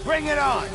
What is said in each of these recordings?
Bring it on!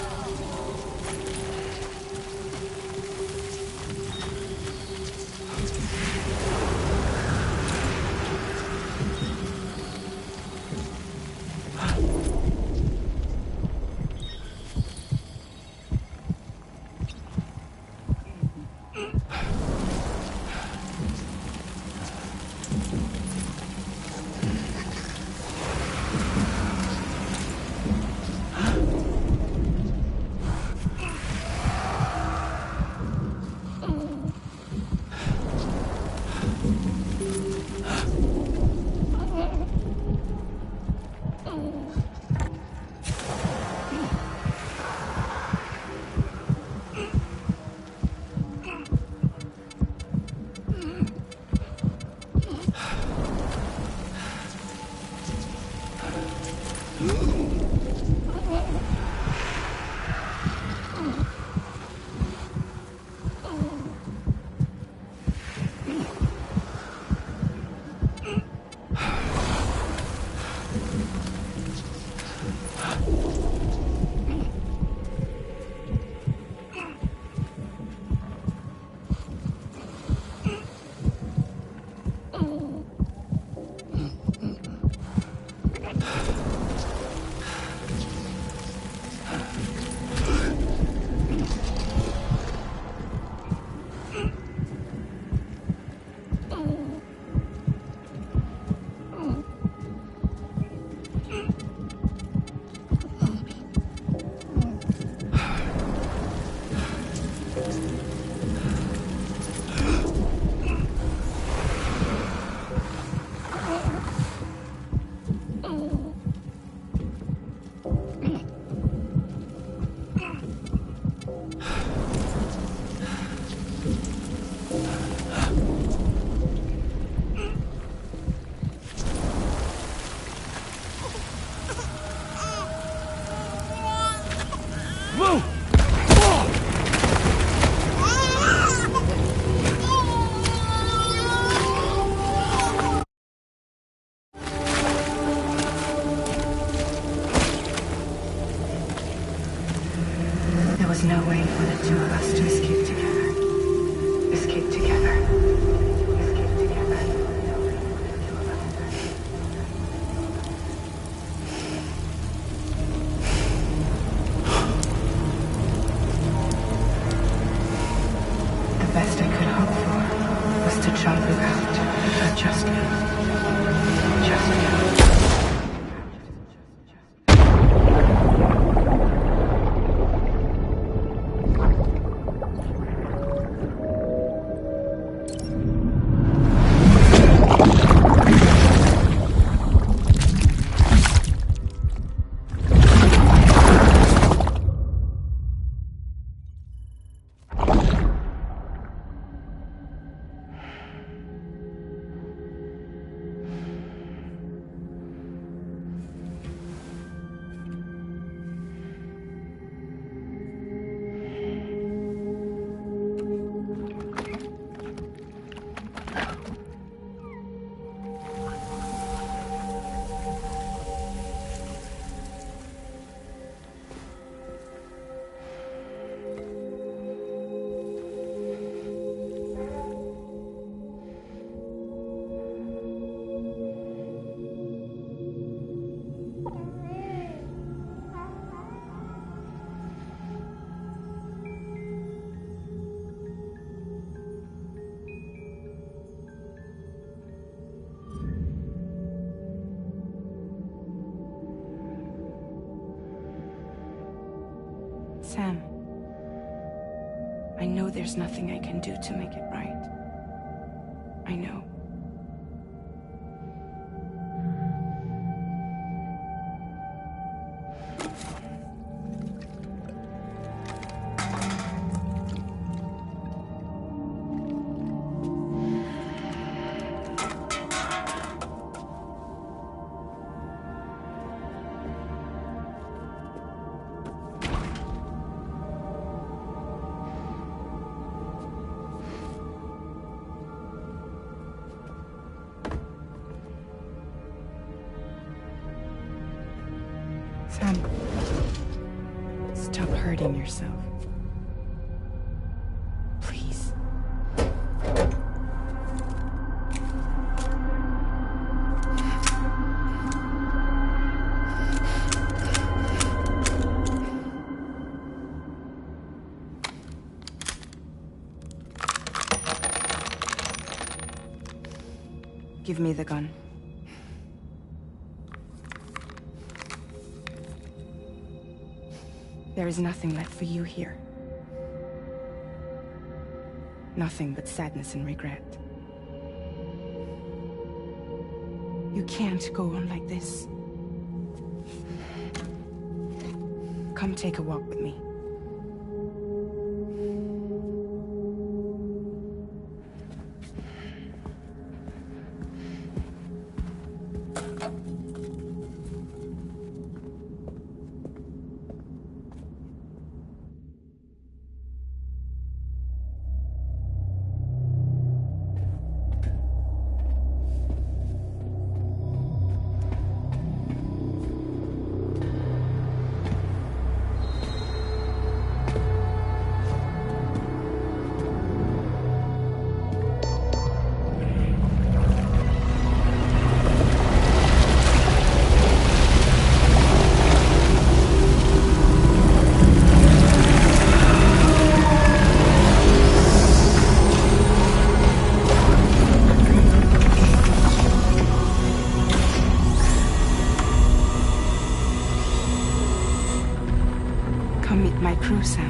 There was no way for the two of us to escape together. Escape together. Escape together. The best I could hope for was to jump you out of just you. Just you. Sam, I know there's nothing I can do to make it right. I know. Sam, Stop hurting yourself. Please. Give me the gun. There is nothing left for you here. Nothing but sadness and regret. You can't go on like this. Come take a walk with me. Come meet my crew, Sam.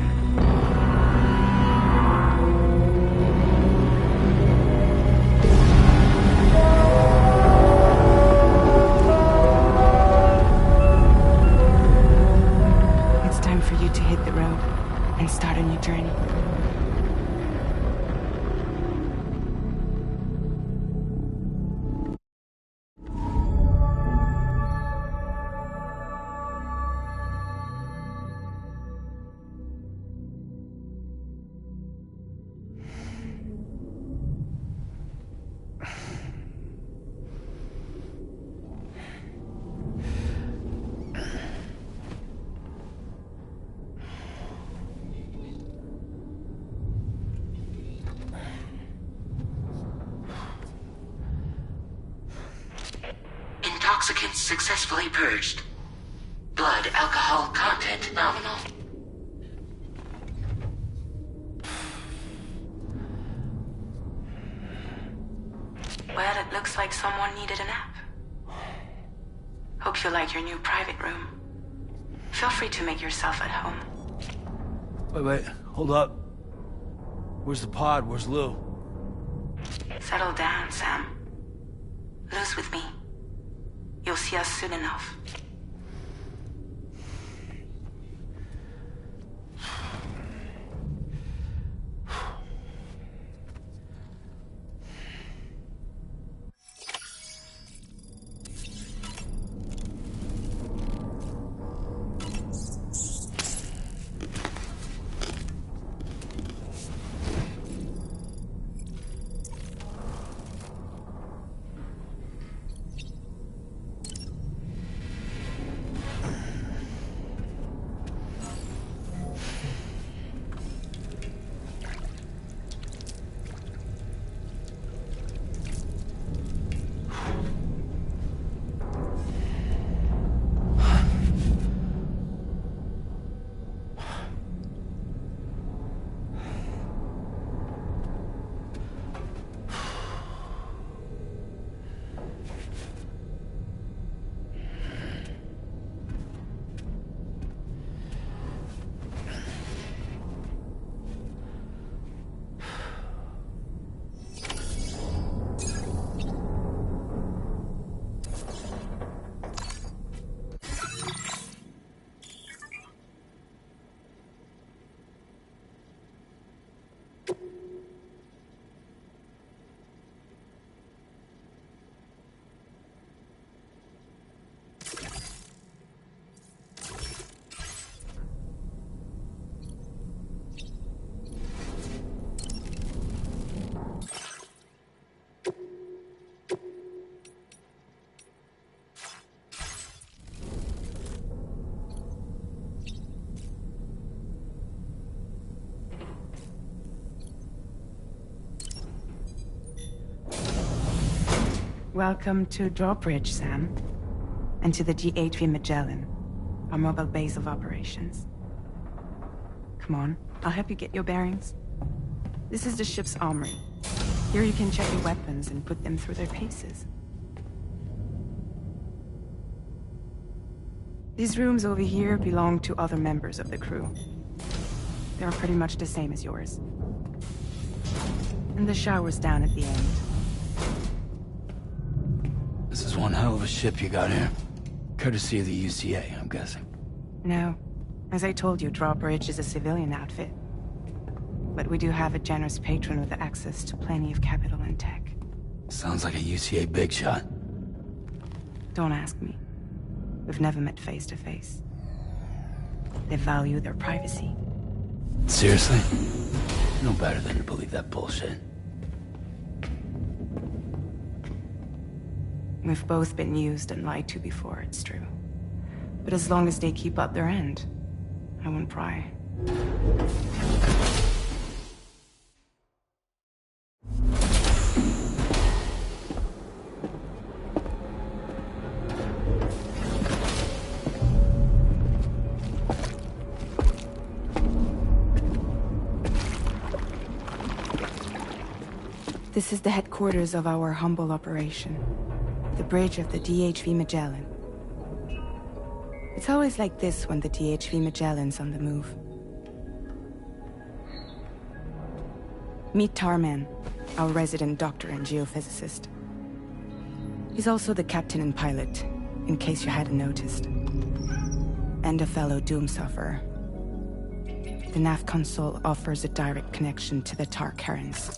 It's time for you to hit the road and start a new journey. Intoxicants successfully purged. Blood alcohol content nominal. Well, it looks like someone needed a nap. Hope you like your new private room. Feel free to make yourself at home. Wait, hold up. Where's the pod? Where's Lou? Settle down, Sam. Lou's with me. You'll see us soon enough. Welcome to Drawbridge, Sam. And to the GHV Magellan, our mobile base of operations. Come on, I'll help you get your bearings. This is the ship's armory. Here you can check your weapons and put them through their paces. These rooms over here belong to other members of the crew. They're pretty much the same as yours. And the shower's down at the end. This is one hell of a ship you got here. Courtesy of the UCA, I'm guessing. No. As I told you, Drawbridge is a civilian outfit. But we do have a generous patron with access to plenty of capital and tech. Sounds like a UCA big shot. Don't ask me. We've never met face to face. They value their privacy. Seriously? No better than to believe that bullshit. We've both been used and lied to before, it's true. But as long as they keep up their end, I won't pry. This is the headquarters of our humble operation. The bridge of the DHV Magellan. It's always like this when the DHV Magellan's on the move. Meet Tarman, our resident doctor and geophysicist. He's also the captain and pilot, in case you hadn't noticed. And a fellow doom sufferer. The nav console offers a direct connection to the Tar Karens.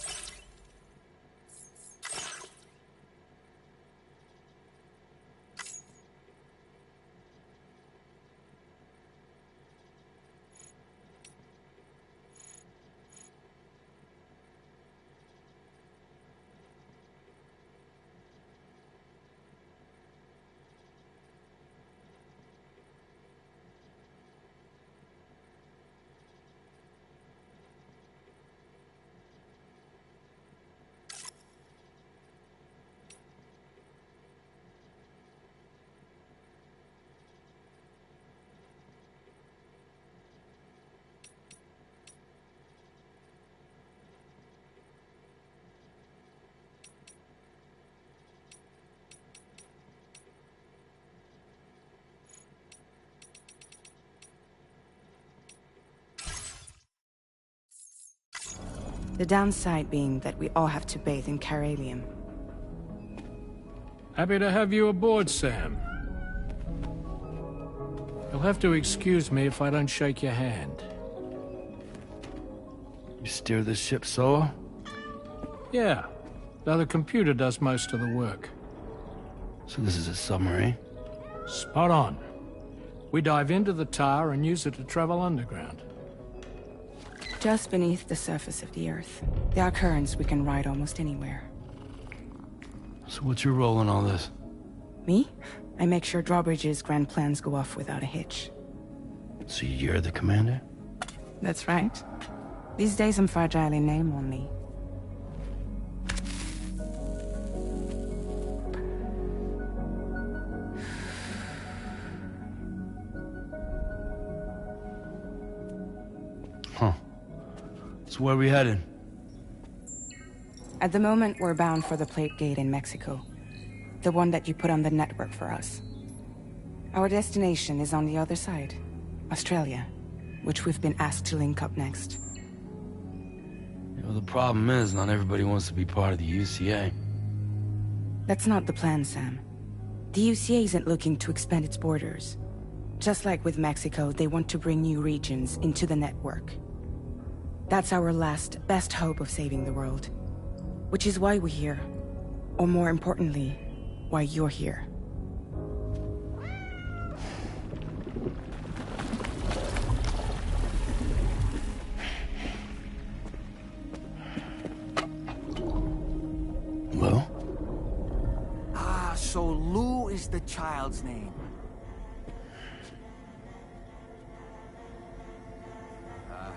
The downside being that we all have to bathe in Caralium. Happy to have you aboard, Sam. You'll have to excuse me if I don't shake your hand. You steer this ship solo? Yeah, though the computer does most of the work. So this is a submarine? Spot on. We dive into the Tar and use it to travel underground. Just beneath the surface of the Earth. There are currents we can ride almost anywhere. So what's your role in all this? Me? I make sure Drawbridge's grand plans go off without a hitch. So you're the commander? That's right. These days I'm fragile in name only. Huh. So where are we headed? At the moment, we're bound for the Plate Gate in Mexico. The one that you put on the network for us. Our destination is on the other side. Australia, which we've been asked to link up next. You know, the problem is, not everybody wants to be part of the UCA. That's not the plan, Sam. The UCA isn't looking to expand its borders. Just like with Mexico, they want to bring new regions into the network. That's our last, best hope of saving the world. Which is why we're here. Or more importantly, why you're here. Well? Ah, so Lou is the child's name.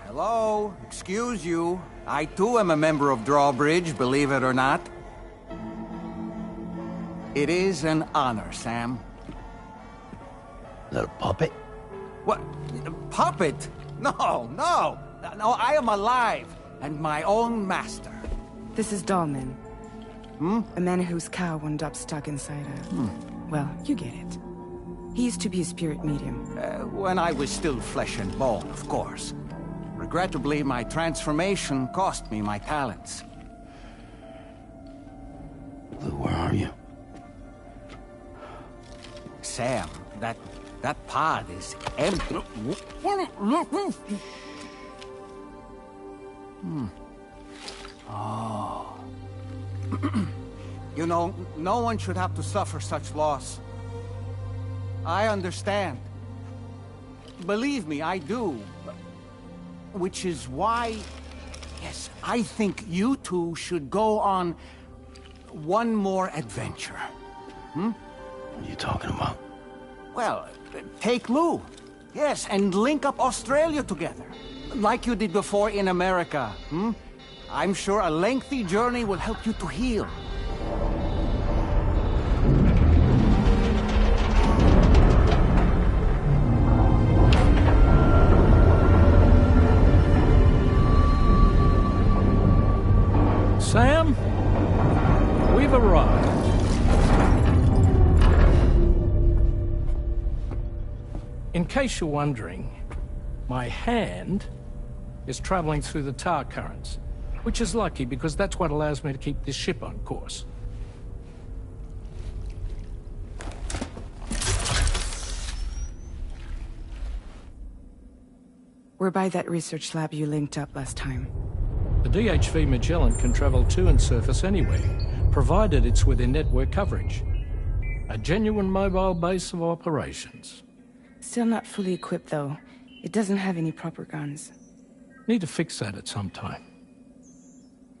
Hello? Excuse you. I too am a member of Drawbridge, believe it or not. It is an honor, Sam. Is that a puppet? What? Puppet? No, no! No, I am alive, and my own master. This is Dahlman. A man whose cow wound up stuck inside a... Well, you get it. He used to be a spirit medium. When I was still flesh and bone, of course. Regrettably, my transformation cost me my talents. Lou, where are you? Sam, that pod is empty. Oh. You know, no one should have to suffer such loss. I understand. Believe me, I do. Which is why, yes, I think you two should go on one more adventure. What are you talking about? Well, take Lou. Yes, and link up Australia together. Like you did before in America. I'm sure a lengthy journey will help you to heal. Sam, we've arrived. In case you're wondering, my hand is traveling through the tar currents, which is lucky because that's what allows me to keep this ship on course. We're by that research lab you linked up last time. The DHV Magellan can travel to and surface anywhere, provided it's within network coverage. A genuine mobile base of operations. Still not fully equipped, though. It doesn't have any proper guns. Need to fix that at some time.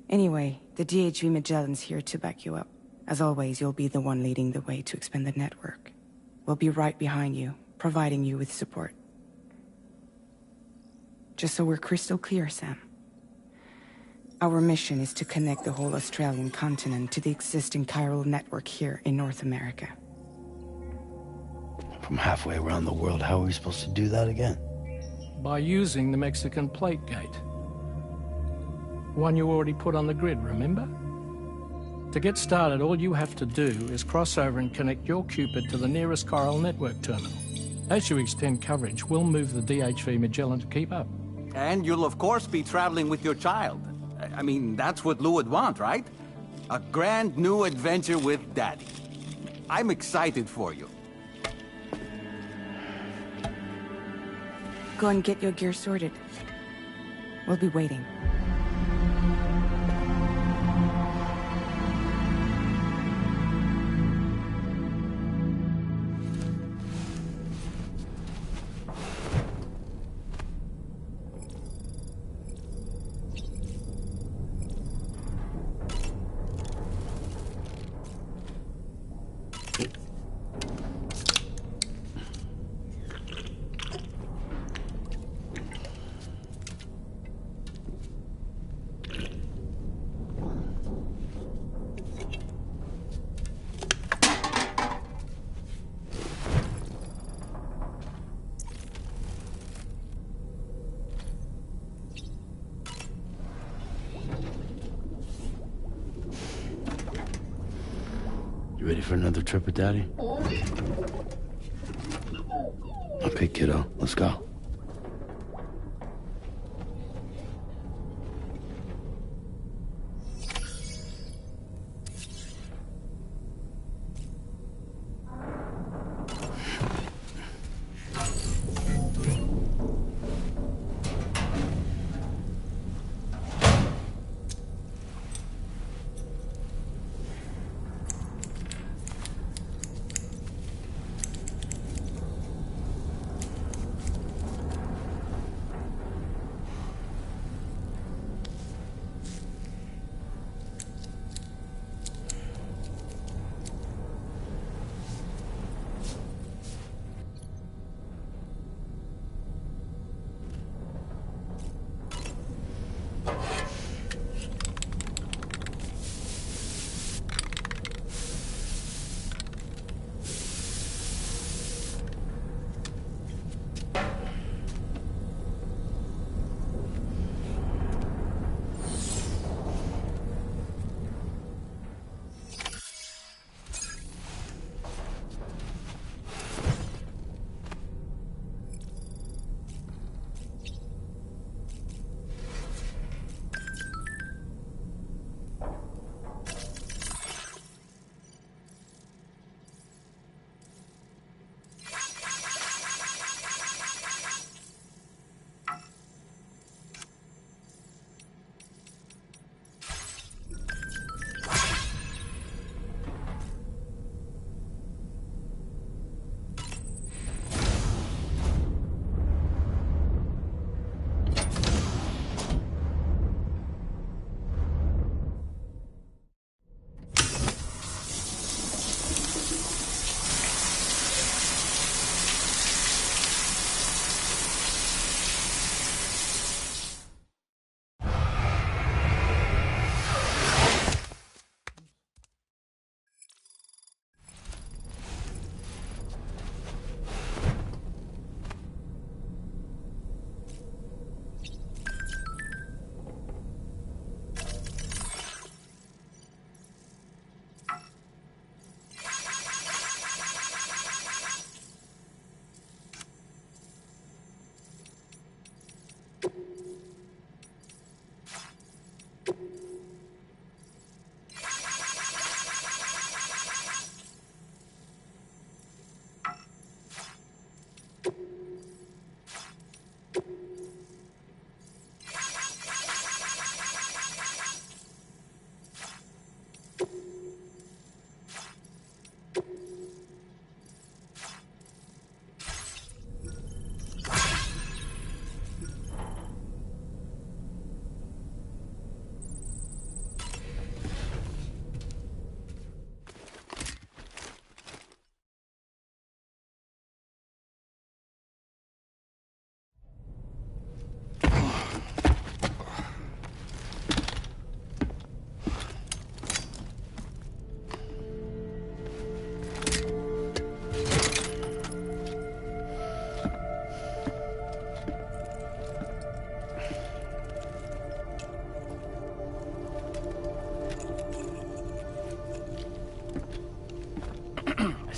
Anyway, the DHV Magellan's here to back you up. As always, you'll be the one leading the way to expand the network. We'll be right behind you, providing you with support. Just so we're crystal clear, Sam. Our mission is to connect the whole Australian continent to the existing chiral network here in North America. From halfway around the world, how are we supposed to do that again? By using the Mexican plate gate. One you already put on the grid, remember? To get started, all you have to do is cross over and connect your Cupid to the nearest chiral network terminal. As you extend coverage, we'll move the DHV Magellan to keep up. And you'll of course be traveling with your child. I mean, that's what Lou would want, right? A grand new adventure with Daddy. I'm excited for you. Go and get your gear sorted. We'll be waiting. You ready for another trip with Daddy? Okay, kiddo, let's go.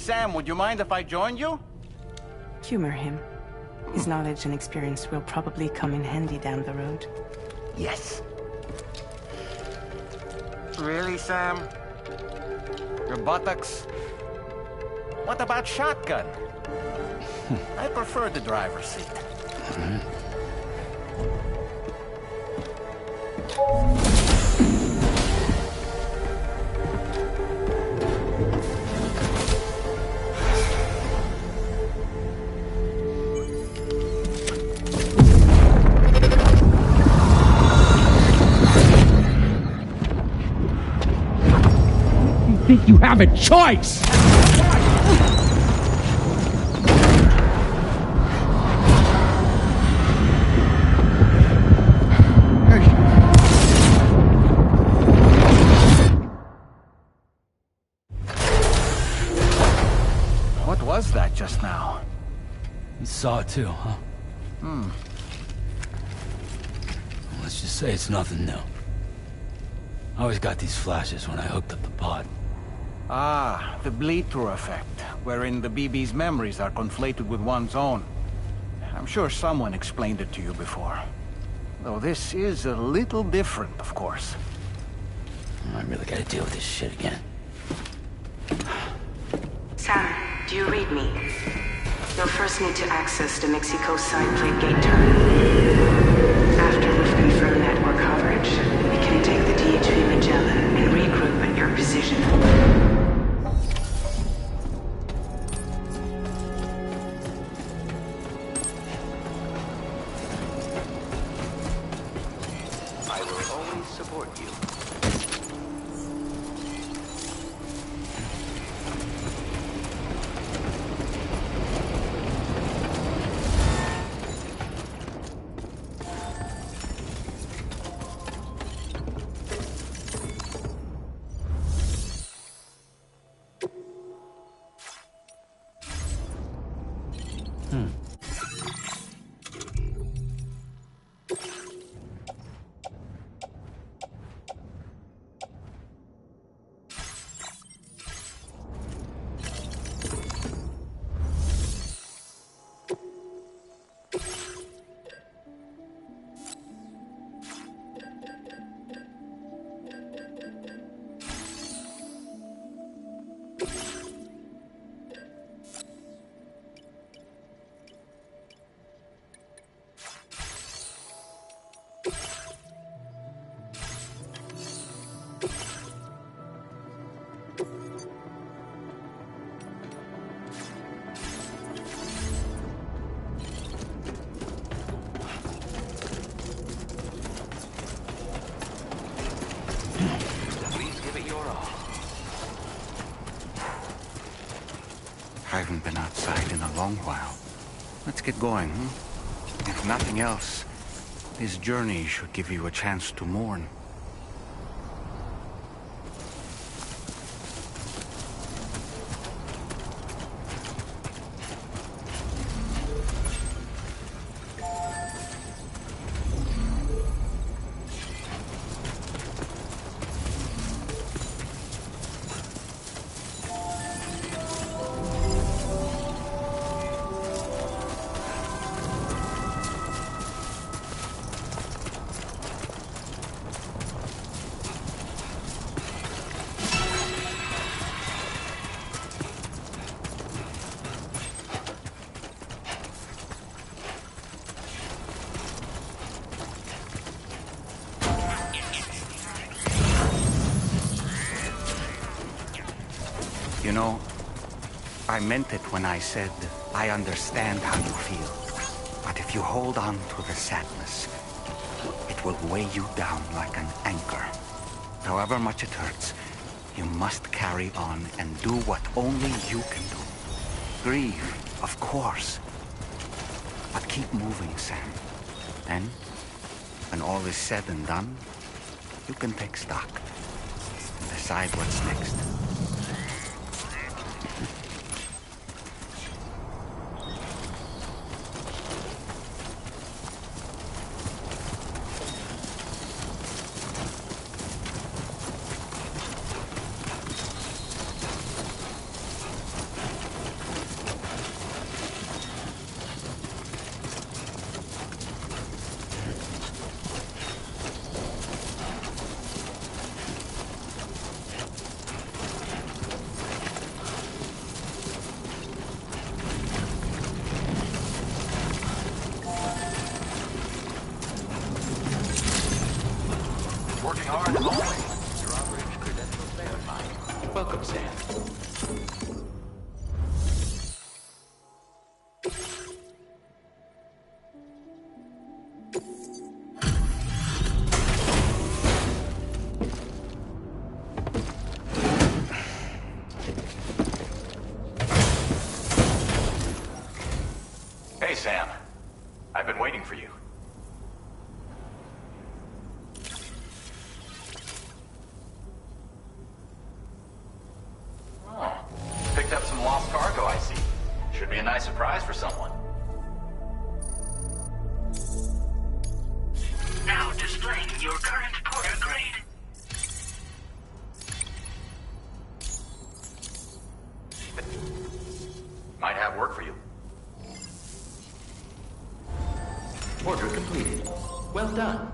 Sam, would you mind if I joined you? Humor him. His knowledge and experience will probably come in handy down the road. Yes. Really, Sam? Your buttocks? What about shotgun? I prefer the driver's seat. Think you have a choice? What was that just now? You saw it too, huh? Let's just say it's nothing new. I always got these flashes when I hooked up the pod. Ah, the bleed-through effect, wherein the BB's memories are conflated with one's own. I'm sure someone explained it to you before. Though this is a little different, of course. I really gotta deal with this shit again. Sam, do you read me? You'll first need to access the Mexico side plate gate terminal. After we've confirmed network coverage, we can take the DHV Magellan and regroup at your position. I will always support you. I haven't been outside in a long while. Let's get going, If nothing else, this journey should give you a chance to mourn. You know, I meant it when I said, I understand how you feel. But if you hold on to the sadness, it will weigh you down like an anchor. However much it hurts, you must carry on and do what only you can do. Grieve, of course. But keep moving, Sam. Then, when all is said and done, you can take stock and decide what's next. Working hard as always. Your operator's credentials verified. Welcome, Sam. Hey, Sam. I've been waiting for you. Oh, picked up some lost cargo, I see. Should be a nice surprise for someone. Now displaying your current porter grade. Might have work for you. Order completed. Well done.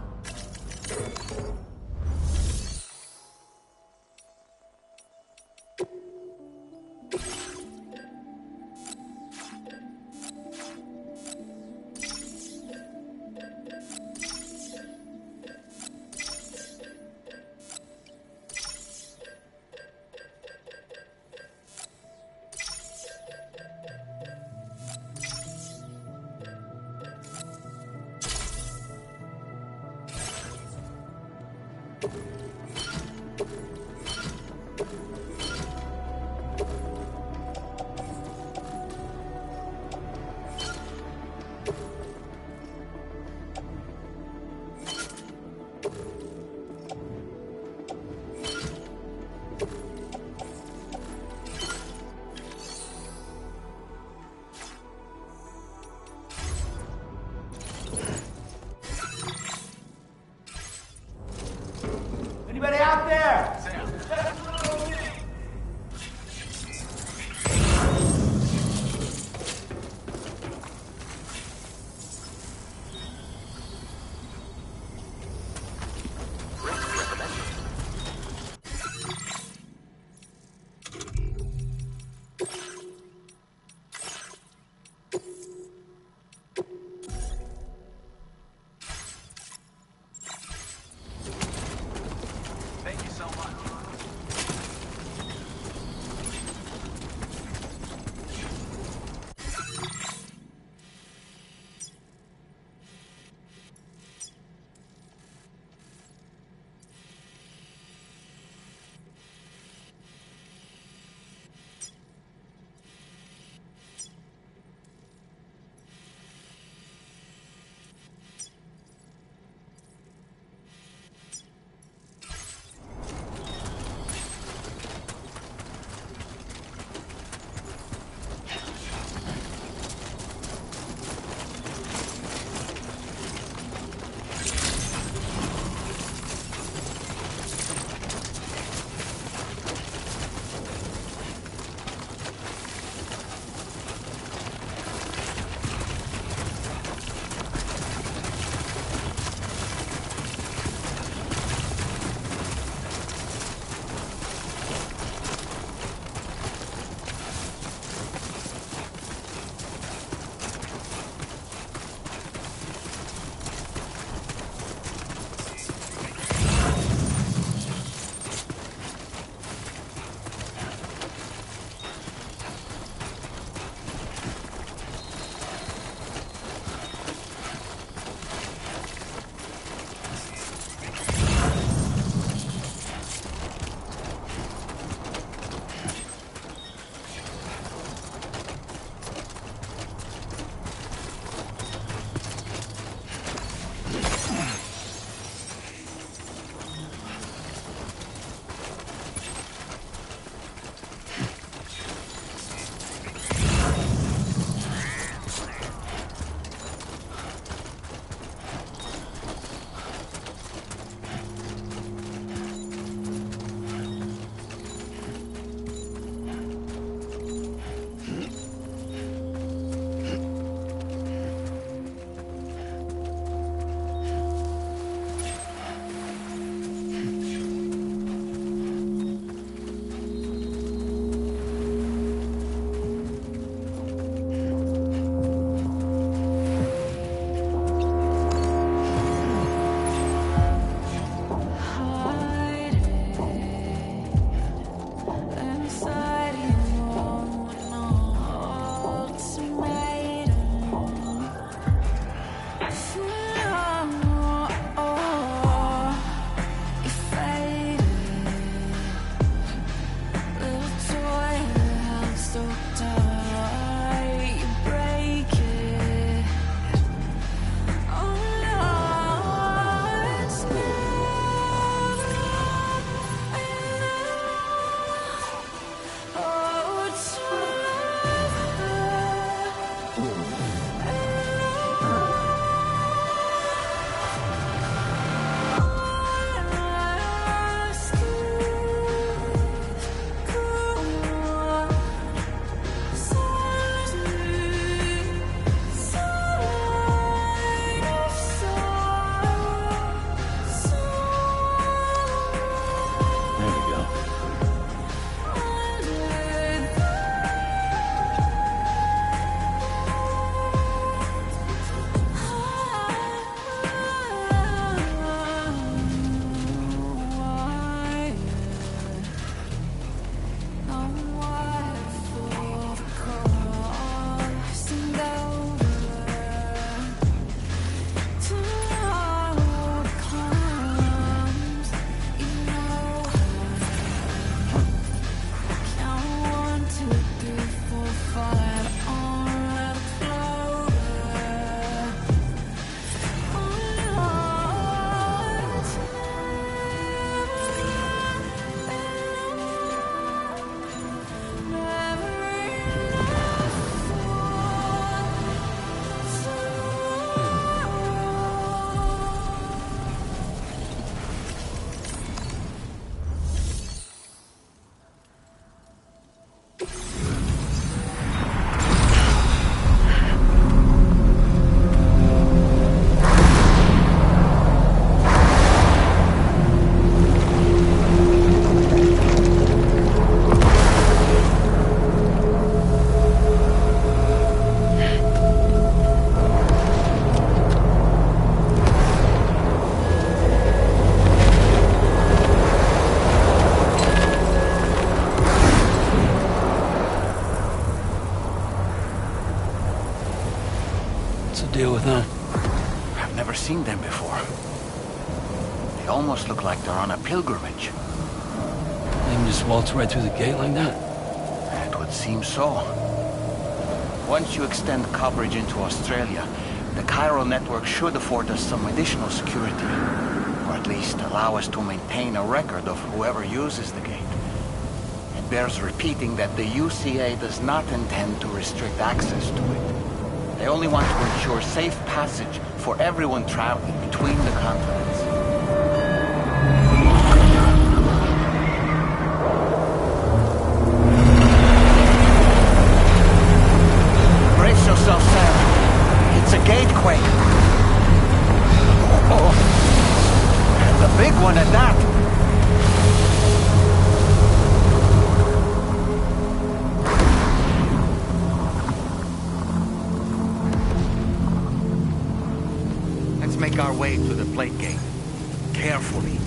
Never seen them before. They almost look like they're on a pilgrimage. They can just waltz right through the gate like that? It would seem so. Once you extend coverage into Australia, the Cairo network should afford us some additional security. Or at least allow us to maintain a record of whoever uses the gate. It bears repeating that the UCA does not intend to restrict access to it. They only want to ensure safe passage for everyone traveling between the continents. Brace yourself, Sam. It's a gatequake. Oh, and a big one at that. Let's make our way to the plate gate. Carefully.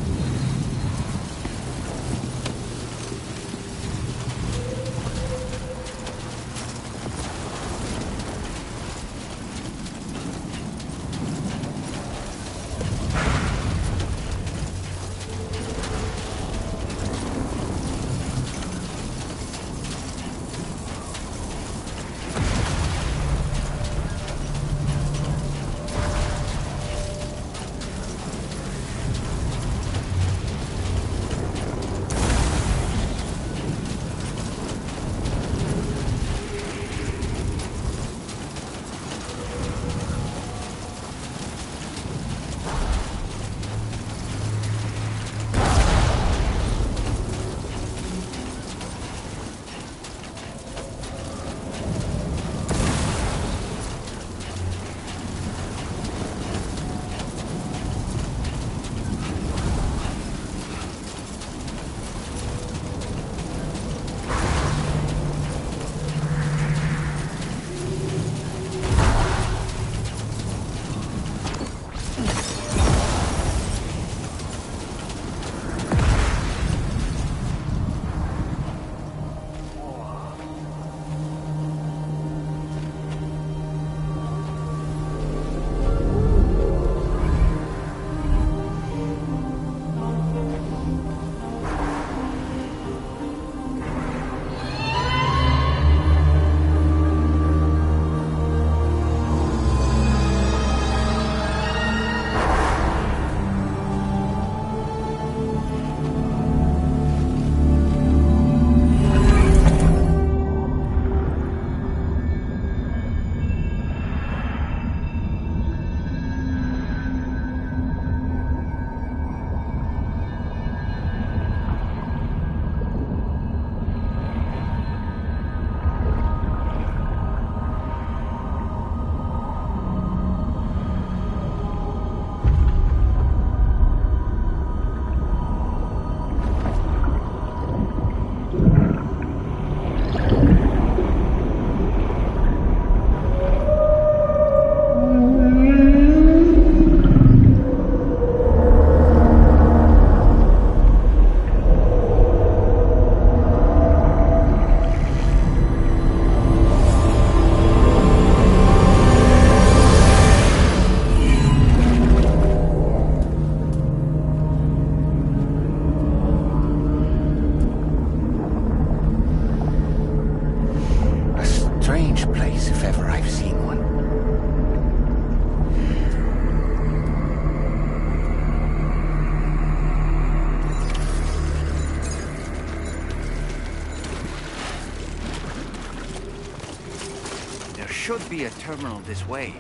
Should be a terminal this way.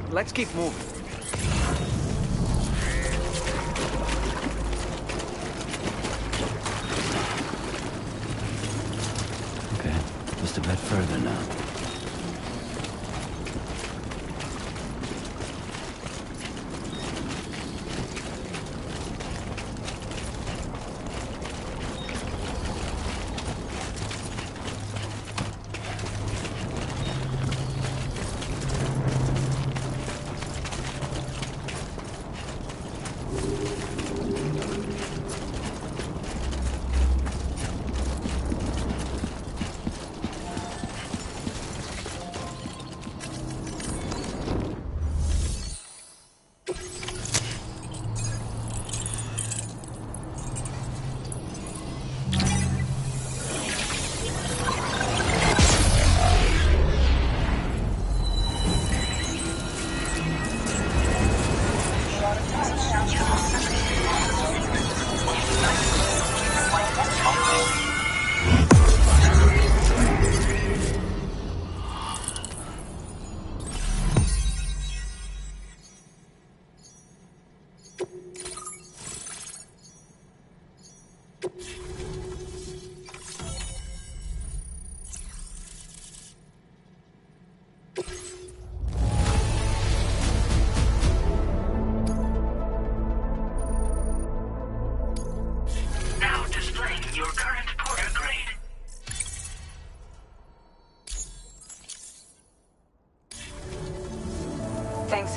Let's keep moving. Okay, just a bit further now.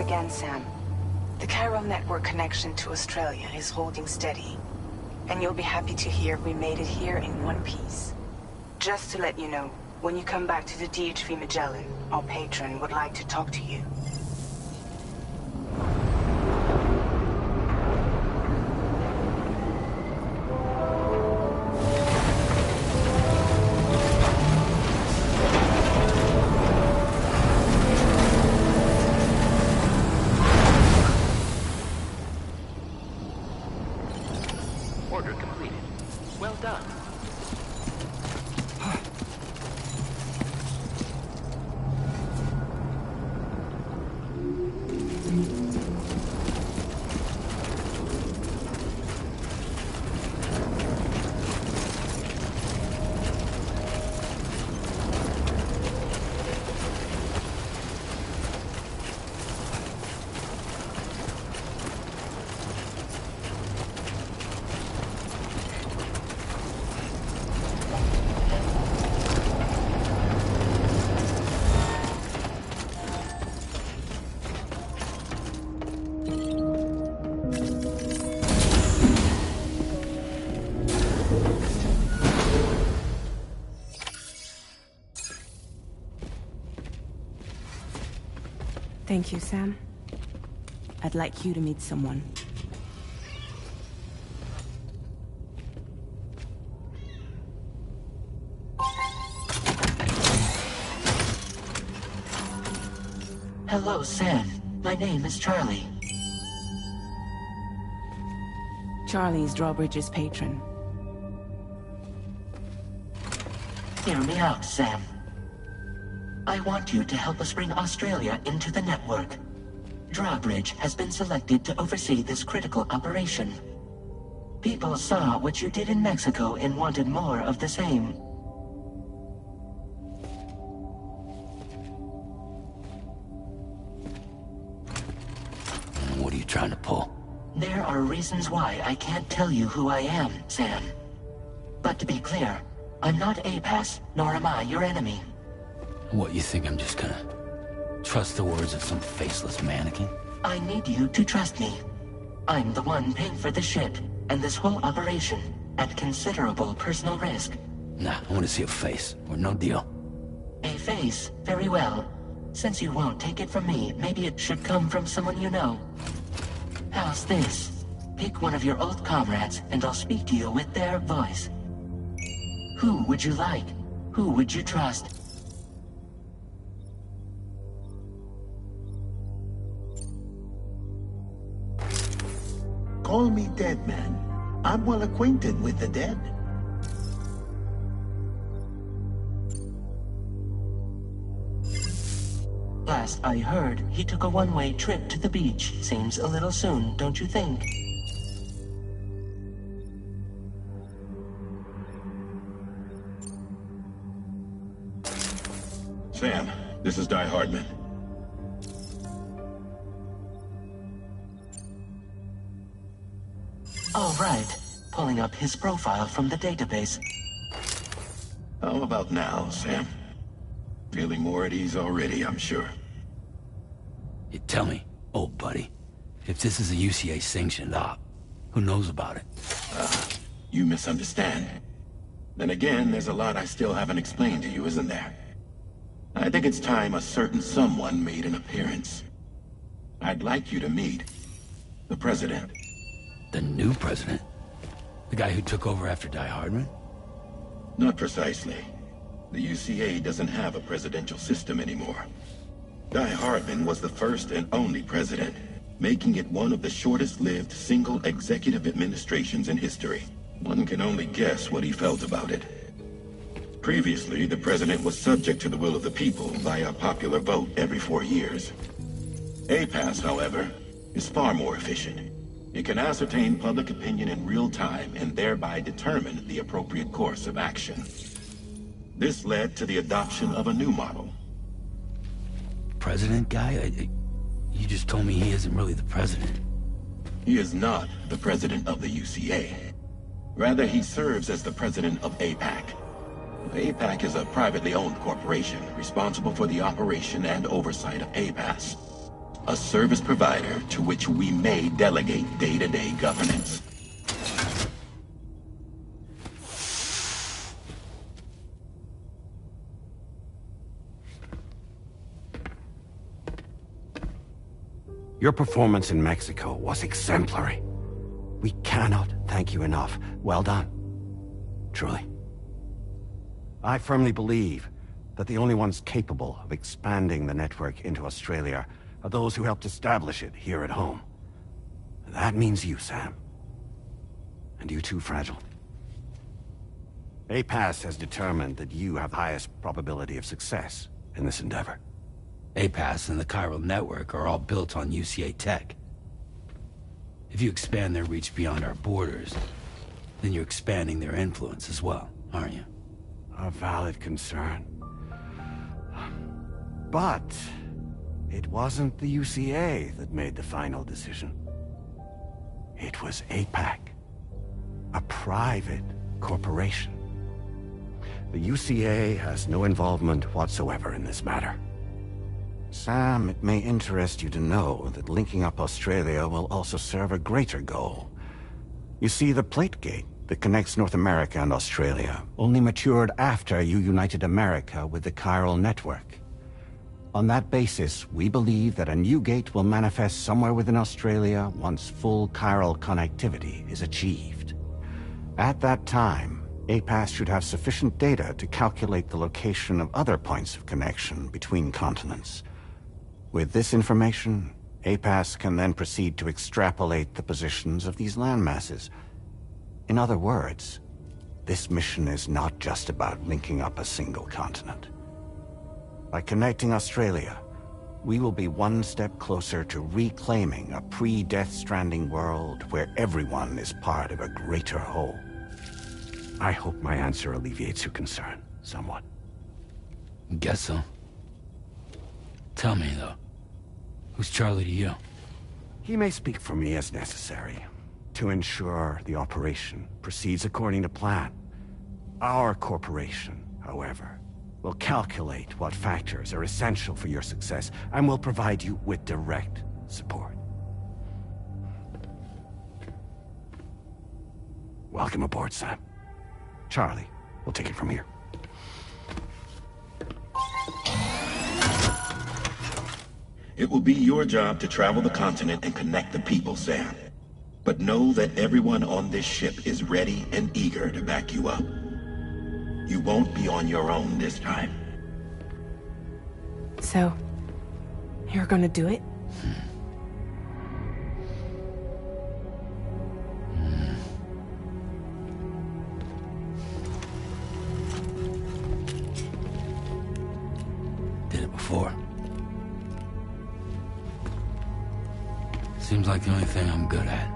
again, Sam. The chiral network connection to Australia is holding steady. And you'll be happy to hear we made it here in one piece. Just to let you know, when you come back to the DHV Magellan, our patron would like to talk to you. Order completed. Well done. Thank you, Sam. I'd like you to meet someone. Hello, Sam. My name is Charlie. Charlie's Drawbridge's patron. Hear me out, Sam. I want you to help us bring Australia into the network. Drawbridge has been selected to oversee this critical operation. People saw what you did in Mexico and wanted more of the same. What are you trying to pull? There are reasons why I can't tell you who I am, Sam. But to be clear, I'm not APAS, nor am I your enemy. What, you think I'm just gonna trust the words of some faceless mannequin? I need you to trust me. I'm the one paying for the ship, and this whole operation, at considerable personal risk. Nah, I want to see a face, or no deal. A face? Very well. Since you won't take it from me, maybe it should come from someone you know. How's this? Pick one of your old comrades, and I'll speak to you with their voice. Who would you like? Who would you trust? Call me dead, man. I'm well acquainted with the dead. Last I heard, he took a one-way trip to the beach. Seems a little soon, don't you think? Sam, this is Die Hardman. All right. Pulling up his profile from the database. How about now, Sam? Feeling more at ease already, I'm sure. You tell me, old buddy, if this is a UCA-sanctioned op, who knows about it? You misunderstand. Then again, there's a lot I still haven't explained to you, isn't there? I think it's time a certain someone made an appearance. I'd like you to meet the President. The new president? The guy who took over after Die Hardman? Not precisely. The UCA doesn't have a presidential system anymore. Die Hardman was the first and only president, making it one of the shortest-lived single executive administrations in history. One can only guess what he felt about it. Previously, the president was subject to the will of the people via a popular vote every 4 years. APAS, however, is far more efficient. It can ascertain public opinion in real time and thereby determine the appropriate course of action. This led to the adoption of a new model. President guy? You just told me he isn't really the president. He is not the president of the UCA. Rather, he serves as the president of APAC. APAC is a privately owned corporation responsible for the operation and oversight of APAS. a service provider to which we may delegate day-to-day governance. Your performance in Mexico was exemplary. We cannot thank you enough. Well done. Truly. I firmly believe that the only ones capable of expanding the network into Australia are those who helped establish it here at home. That means you, Sam. And you too, Fragile. APAS has determined that you have the highest probability of success in this endeavor. APAS and the chiral network are all built on UCA tech. If you expand their reach beyond our borders, then you're expanding their influence as well, aren't you? A valid concern. But it wasn't the UCA that made the final decision. It was APAC, a private corporation. The UCA has no involvement whatsoever in this matter. Sam, it may interest you to know that linking up Australia will also serve a greater goal. You see, the plate gate that connects North America and Australia only matured after you united America with the chiral network. On that basis, we believe that a new gate will manifest somewhere within Australia once full chiral connectivity is achieved. At that time, APAS should have sufficient data to calculate the location of other points of connection between continents. With this information, APAS can then proceed to extrapolate the positions of these landmasses. In other words, this mission is not just about linking up a single continent. By connecting Australia, we will be one step closer to reclaiming a pre-Death Stranding world where everyone is part of a greater whole. I hope my answer alleviates your concern somewhat. Guess so. Tell me, though. Who's Charlie to you? He may speak for me as necessary, to ensure the operation proceeds according to plan. Our corporation, however, will calculate what factors are essential for your success, and will provide you with direct support. Welcome aboard, Sam. Charlie, we'll take it from here. It will be your job to travel the continent and connect the people, Sam. But know that everyone on this ship is ready and eager to back you up. You won't be on your own this time. So, you're gonna do it? Did it before. Seems like the only thing I'm good at.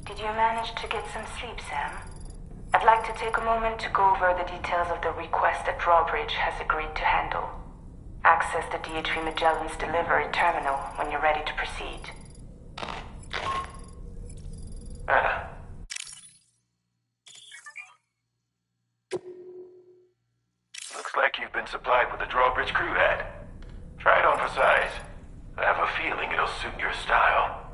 Did you manage to get some sleep, Sam? I'd like to take a moment to go over the details of the request that Drawbridge has agreed to handle. Access the DHV Magellan's delivery terminal when you're ready to proceed. Looks like you've been supplied with a Drawbridge crew head. Try it on for size. I have a feeling it'll suit your style.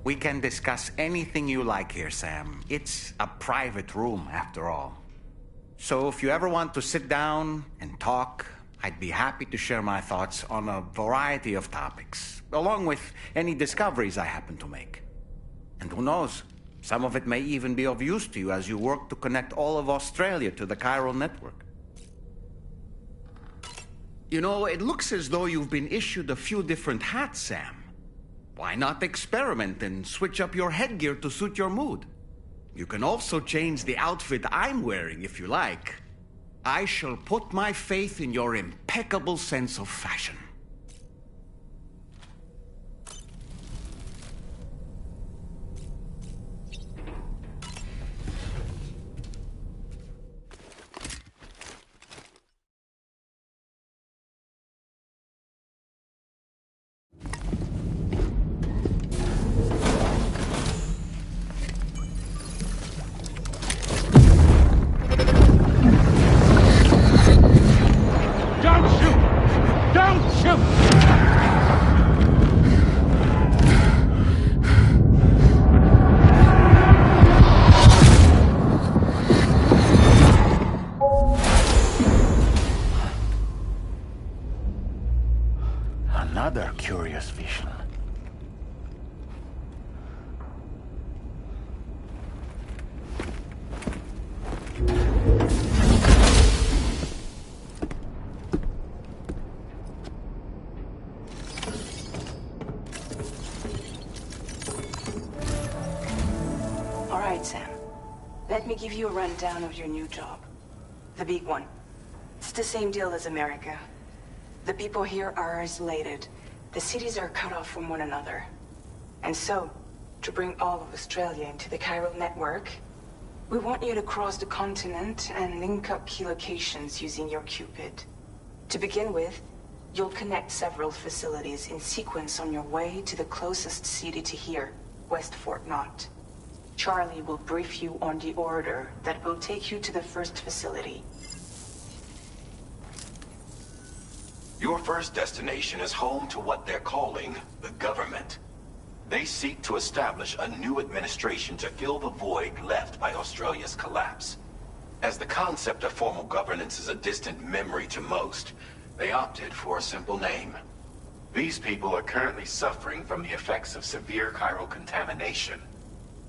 We can discuss anything you like here, Sam. It's a private room, after all. So if you ever want to sit down and talk, I'd be happy to share my thoughts on a variety of topics, along with any discoveries I happen to make. And who knows, some of it may even be of use to you as you work to connect all of Australia to the chiral network. You know, it looks as though you've been issued a few different hats, Sam. Why not experiment and switch up your headgear to suit your mood? You can also change the outfit I'm wearing if you like. I shall put my faith in your impeccable sense of fashion. Another curious vision. All right, Sam. Let me give you a rundown of your new job. The big one. It's the same deal as America. The people here are isolated. The cities are cut off from one another. And so, to bring all of Australia into the chiral network, we want you to cross the continent and link up key locations using your Cupid. To begin with, you'll connect several facilities in sequence on your way to the closest city to here, West Fort Knott. Charlie will brief you on the order that will take you to the first facility. Your first destination is home to what they're calling the government. They seek to establish a new administration to fill the void left by Australia's collapse. As the concept of formal governance is a distant memory to most, they opted for a simple name. These people are currently suffering from the effects of severe chiral contamination.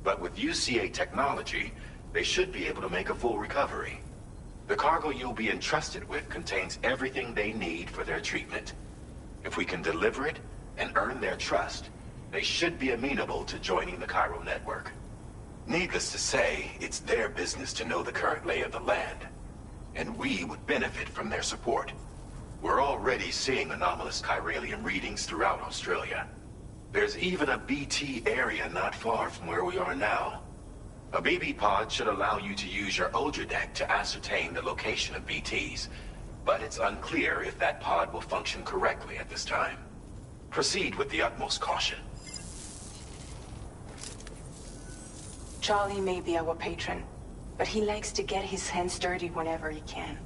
But with UCA technology, they should be able to make a full recovery. The cargo you'll be entrusted with contains everything they need for their treatment. If we can deliver it and earn their trust, they should be amenable to joining the chiral network. Needless to say, it's their business to know the current lay of the land, and we would benefit from their support. We're already seeing anomalous chiralium readings throughout Australia. There's even a BT area not far from where we are now. A BB pod should allow you to use your Ultra deck to ascertain the location of BTs, but it's unclear if that pod will function correctly at this time. Proceed with the utmost caution. Charlie may be our patron, but he likes to get his hands dirty whenever he can.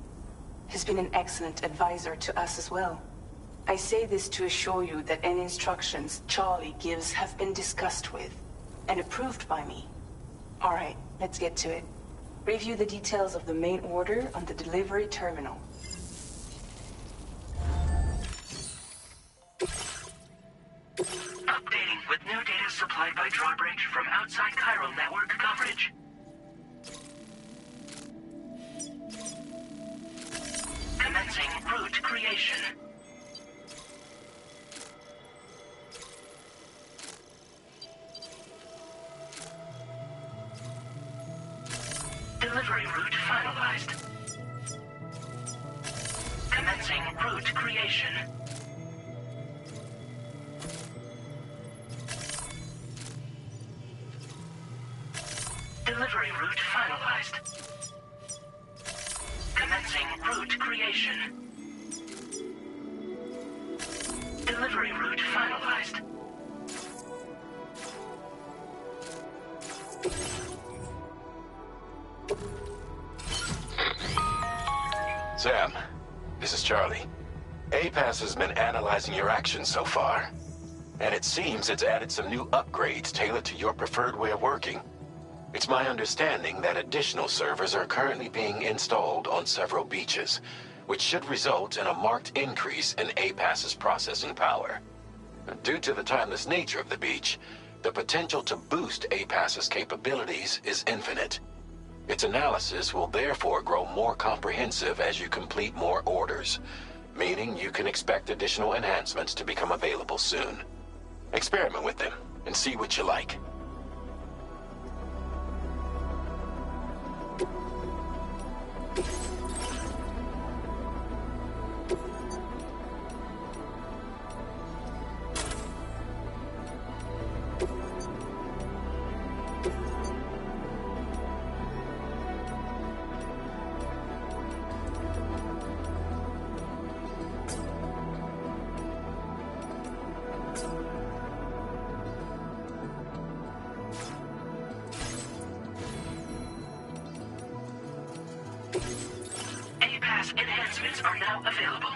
He's been an excellent advisor to us as well. I say this to assure you that any instructions Charlie gives have been discussed with and approved by me. All right, let's get to it. Review the details of the main order on the delivery terminal. Updating with new data supplied by Drawbridge from outside chiral network coverage. Commencing route creation. Delivery route finalized. Commencing route creation. Delivery route finalized. Commencing route creation. Delivery route finalized. Sam, this is Charlie. APAS has been analyzing your actions so far. And it seems it's added some new upgrades tailored to your preferred way of working. It's my understanding that additional servers are currently being installed on several beaches, which should result in a marked increase in APAS's processing power. Due to the timeless nature of the beach, the potential to boost APAS's capabilities is infinite. Its analysis will therefore grow more comprehensive as you complete more orders, meaning you can expect additional enhancements to become available soon. Experiment with them and see what you like. APAS enhancements are now available.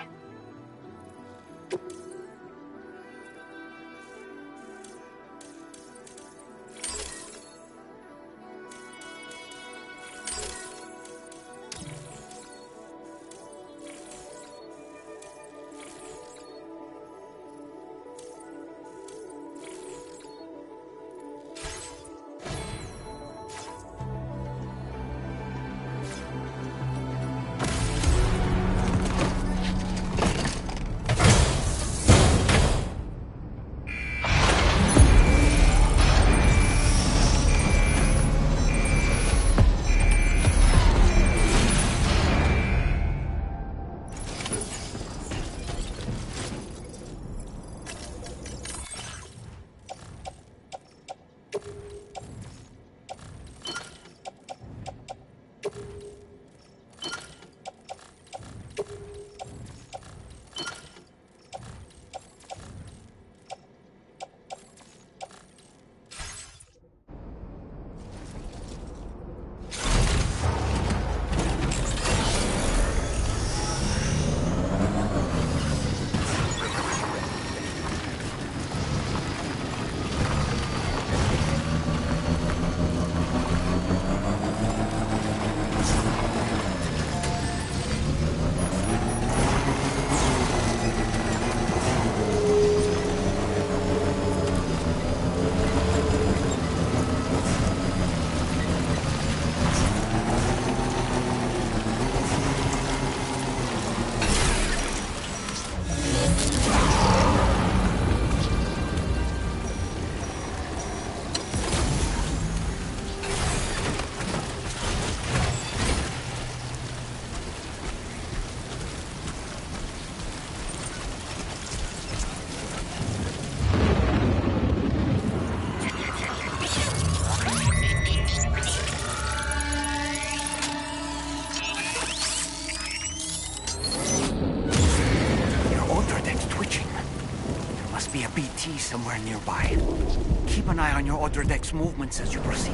BT somewhere nearby. Keep an eye on your other deck's movements as you proceed.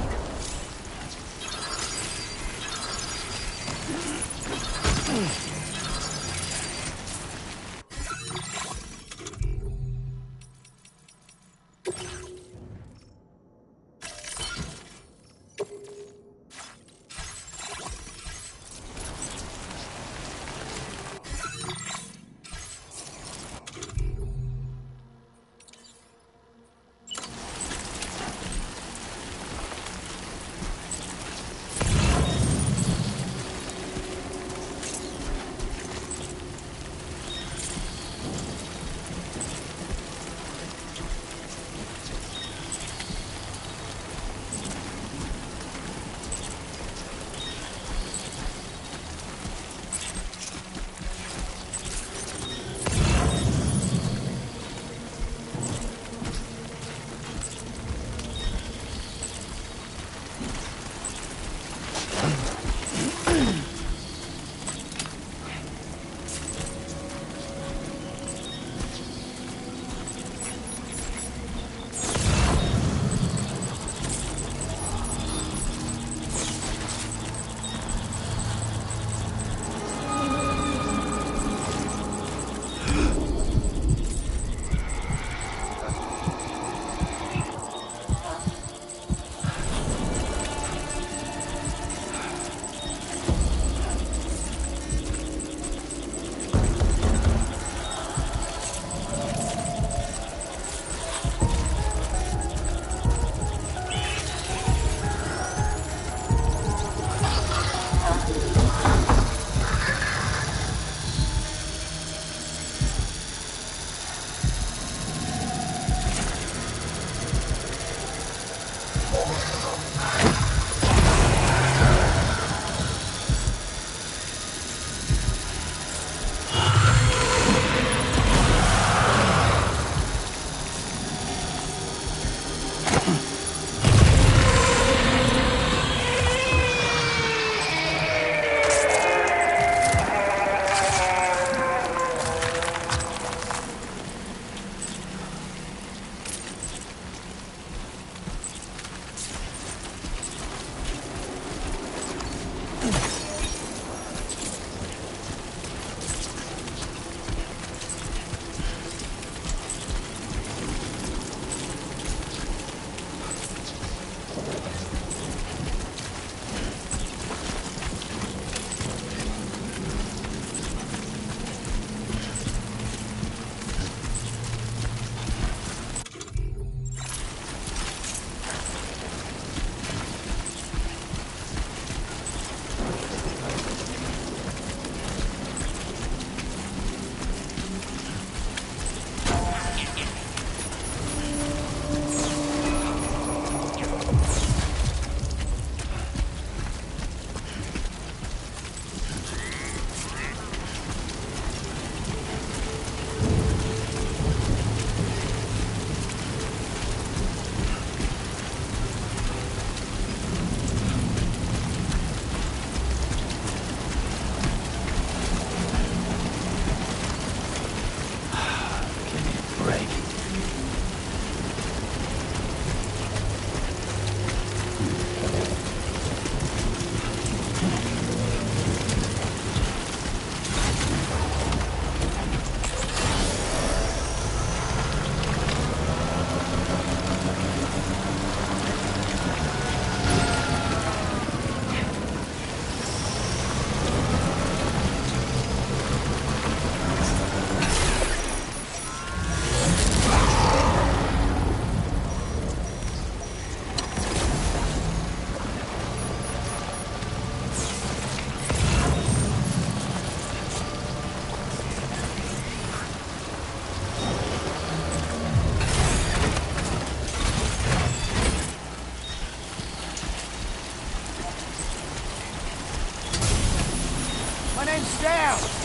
My name's Sam!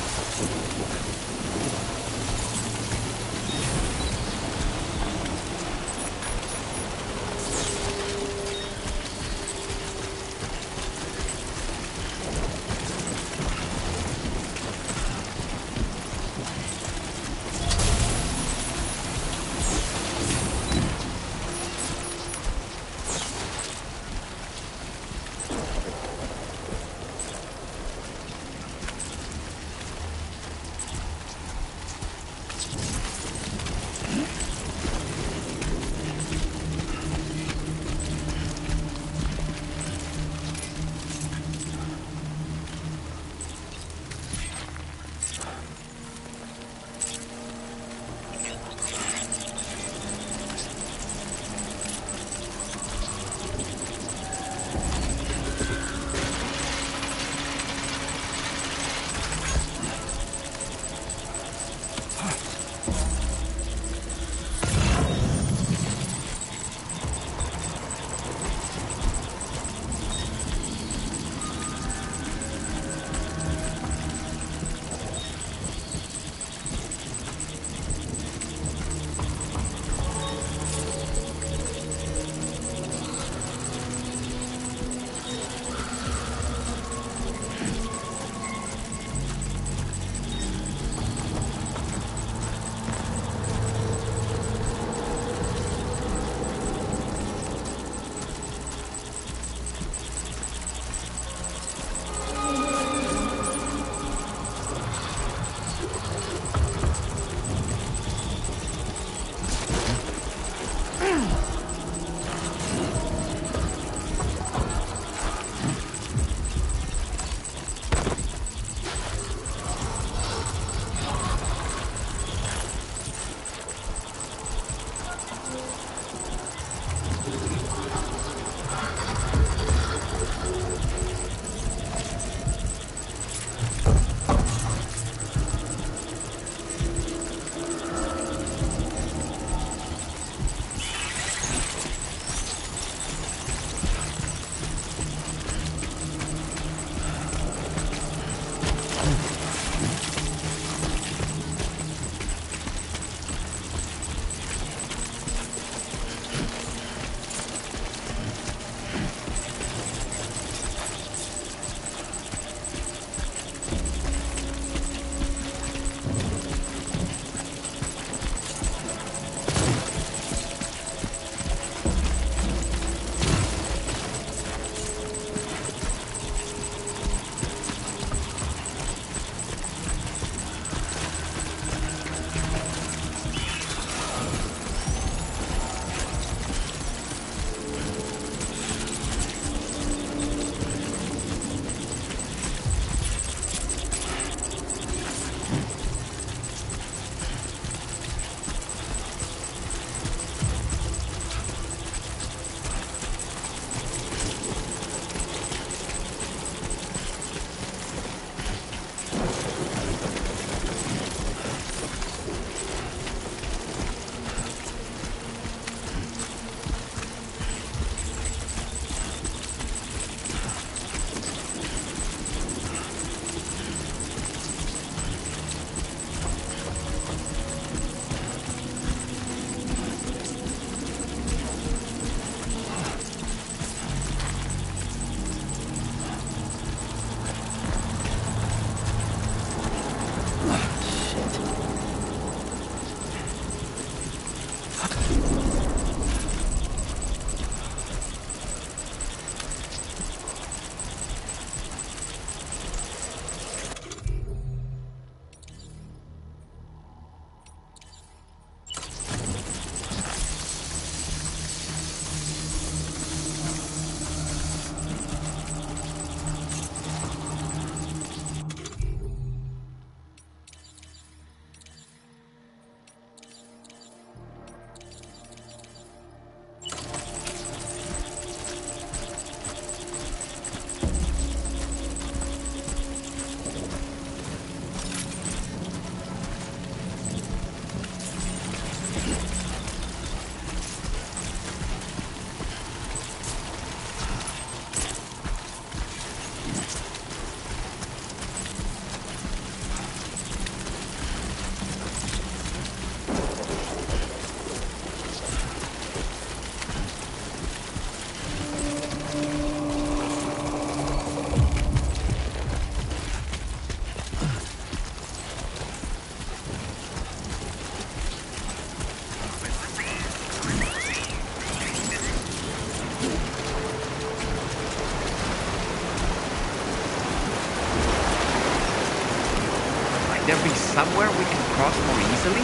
there be somewhere we can cross more easily?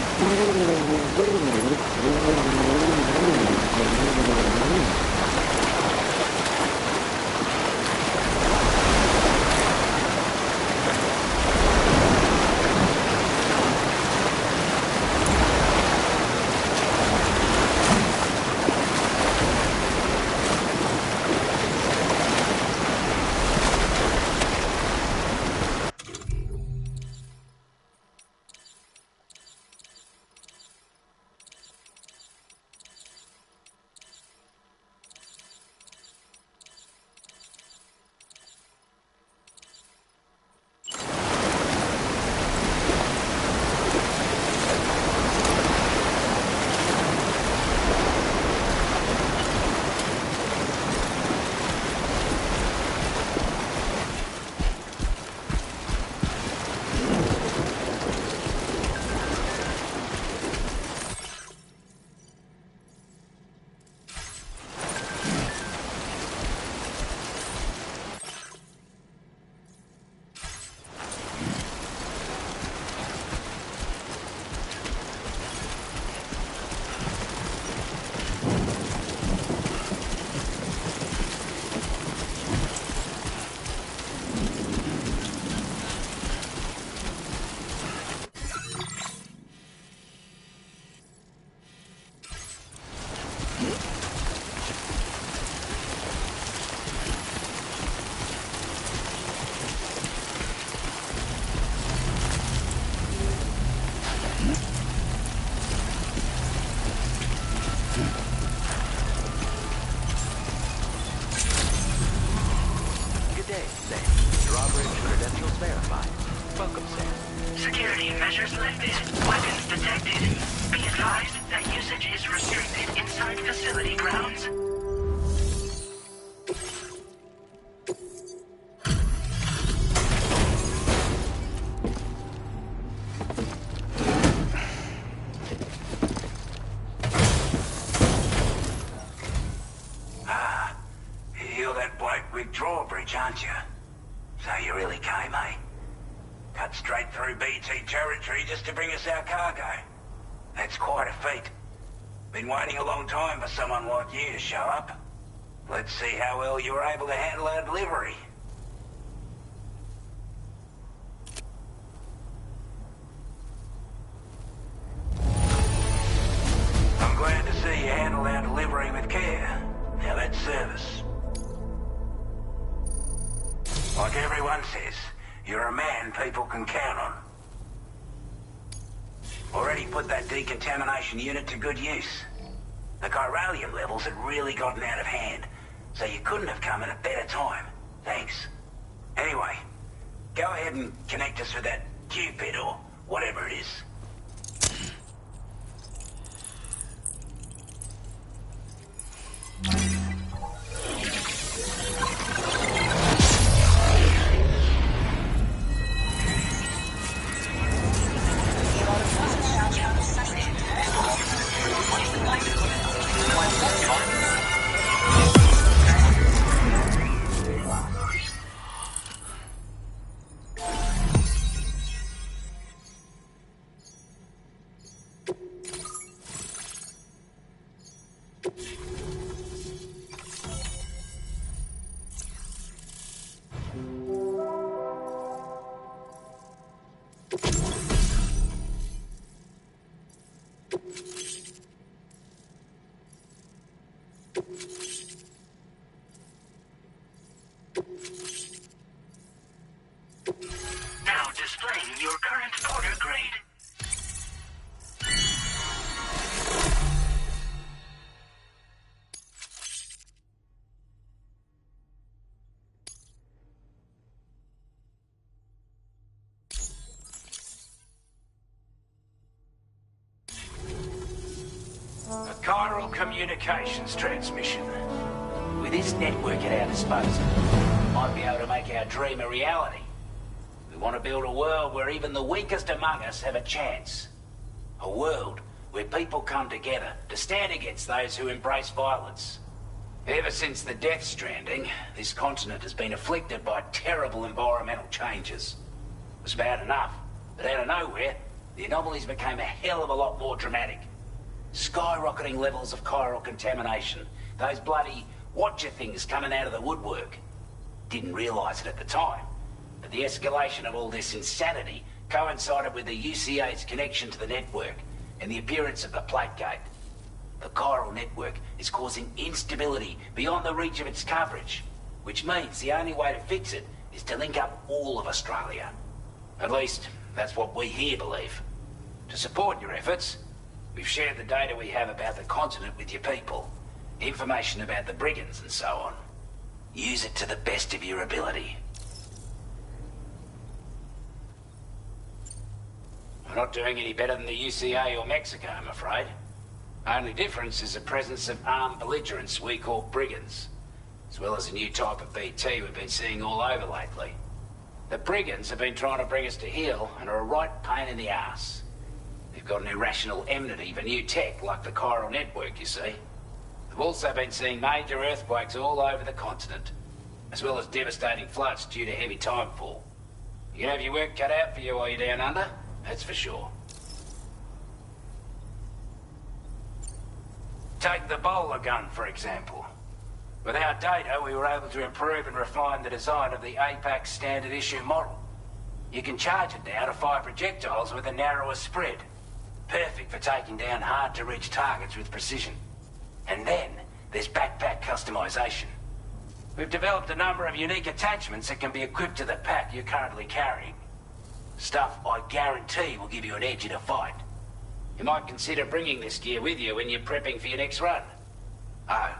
Security measures lifted. Weapons detected. Be advised that usage is restricted inside facility grounds. You're that bloke with drawbridge, aren't you? So you really came, eh? Cut straight through BT territory just to bring us our cargo. That's quite a feat. Been waiting a long time for someone like you to show up. Let's see how well you were able to handle our delivery. I'm glad to see you handled our delivery with care. Now that's service. Like everyone says, you're a man people can count on. Already put that decontamination unit to good use. The chiralium levels had really gotten out of hand, so you couldn't have come at a better time. Thanks. Anyway, go ahead and connect us with that Cupid or whatever it is. Now displaying your current order grade. A chiral communications transmission. With this network at our disposal, we might be able to make our dream a reality. We want to build a world where even the weakest among us have a chance. A world where people come together to stand against those who embrace violence. Ever since the Death Stranding, this continent has been afflicted by terrible environmental changes. It was bad enough But out of nowhere, the anomalies became a hell of a lot more dramatic. Skyrocketing levels of chiral contamination. Those bloody watcher things coming out of the woodwork. Didn't realise it at the time, but the escalation of all this insanity coincided with the UCA's connection to the network and the appearance of the plate gate. The chiral network is causing instability beyond the reach of its coverage, which means the only way to fix it is to link up all of Australia. At least, that's what we here believe. To support your efforts, we've shared the data we have about the continent with your people, information about the brigands and so on. Use it to the best of your ability. We're not doing any better than the UCA or Mexico, I'm afraid. Only difference is the presence of armed belligerents we call brigands, as well as a new type of BT we've been seeing all over lately. The brigands have been trying to bring us to heel and are a right pain in the ass. They've got an irrational enmity for new tech like the chiral network, you see. They've also been seeing major earthquakes all over the continent, as well as devastating floods due to heavy timefall. You can have your work cut out for you while you're down under, that's for sure. Take the bowler gun, for example. With our data, we were able to improve and refine the design of the APAC standard issue model. You can charge it now to fire projectiles with a narrower spread. Perfect for taking down hard-to-reach targets with precision. And then, there's backpack customization. We've developed a number of unique attachments that can be equipped to the pack you're currently carrying. Stuff I guarantee will give you an edge in a fight. You might consider bringing this gear with you when you're prepping for your next run. Oh,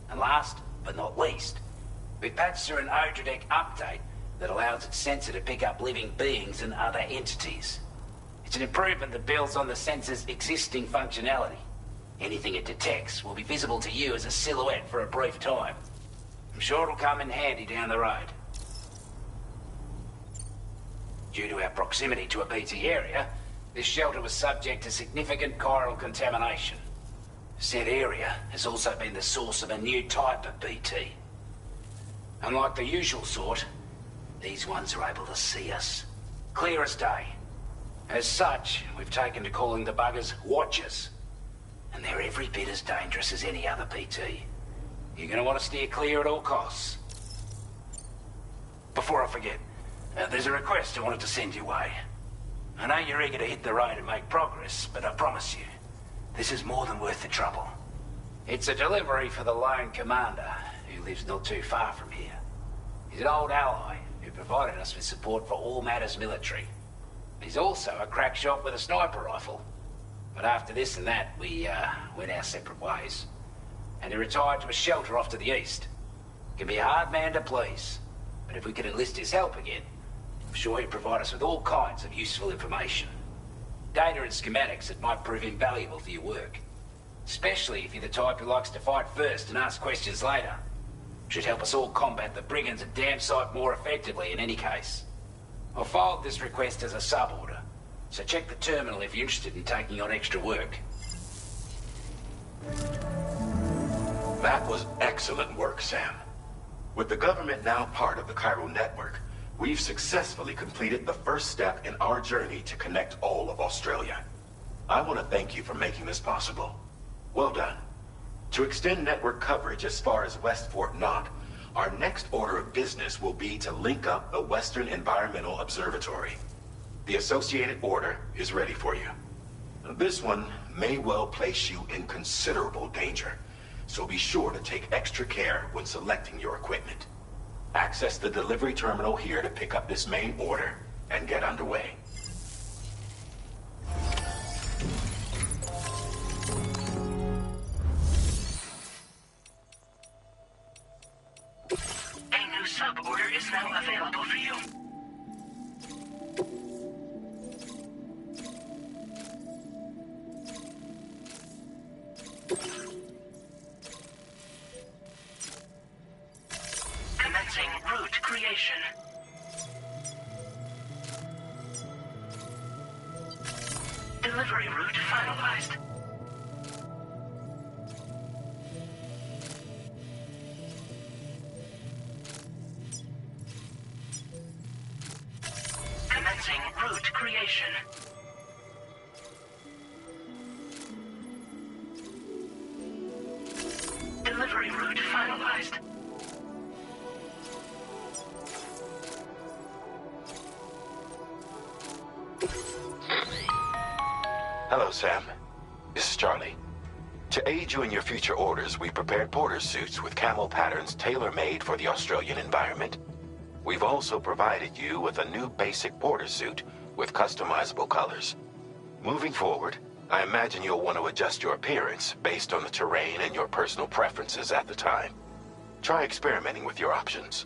and last but not least, we patched through an Odradek update that allows its sensor to pick up living beings and other entities. It's an improvement that builds on the sensor's existing functionality. Anything it detects will be visible to you as a silhouette for a brief time. I'm sure it'll come in handy down the road. Due to our proximity to a BT area, this shelter was subject to significant chiral contamination. Said area has also been the source of a new type of BT. Unlike the usual sort, these ones are able to see us. Clear as day. As such, we've taken to calling the buggers Watchers. And they're every bit as dangerous as any other BT. You're gonna want to steer clear at all costs. Before I forget, there's a request I wanted to send your way. I know you're eager to hit the road and make progress, but I promise you, this is more than worth the trouble. It's a delivery for the lone commander, who lives not too far from here. He's an old ally who provided us with support for all matters military. He's also a crack shot with a sniper rifle. But after this and that, we went our separate ways. And he retired to a shelter off to the east. Can be a hard man to please, but if we could enlist his help again, I'm sure he'd provide us with all kinds of useful information. Data and schematics that might prove invaluable for your work. Especially if you're the type who likes to fight first and ask questions later. Should help us all combat the brigands at damn sight more effectively in any case. I'll filed this request as a sub-order, so check the terminal if you're interested in taking on extra work. That was excellent work, Sam. With the government now part of the chiral network, we've successfully completed the first step in our journey to connect all of Australia. I want to thank you for making this possible. Well done. To extend network coverage as far as West Fort Knott, our next order of business will be to link up the Western Environmental Observatory. The associated order is ready for you. This one may well place you in considerable danger, so be sure to take extra care when selecting your equipment. Access the delivery terminal here to pick up this main order and get underway. A new sub-order is now available for you. Commencing route creation. Delivery route finalized. Commencing route creation. location. Delivery route finalized. Hello, Sam. This is Charlie. To aid you in your future orders, we prepared porter suits with camel patterns tailor-made for the Australian environment. We've also provided you with a new basic porter suit with customizable colors. Moving forward, I imagine you'll want to adjust your appearance based on the terrain and your personal preferences at the time. Try experimenting with your options.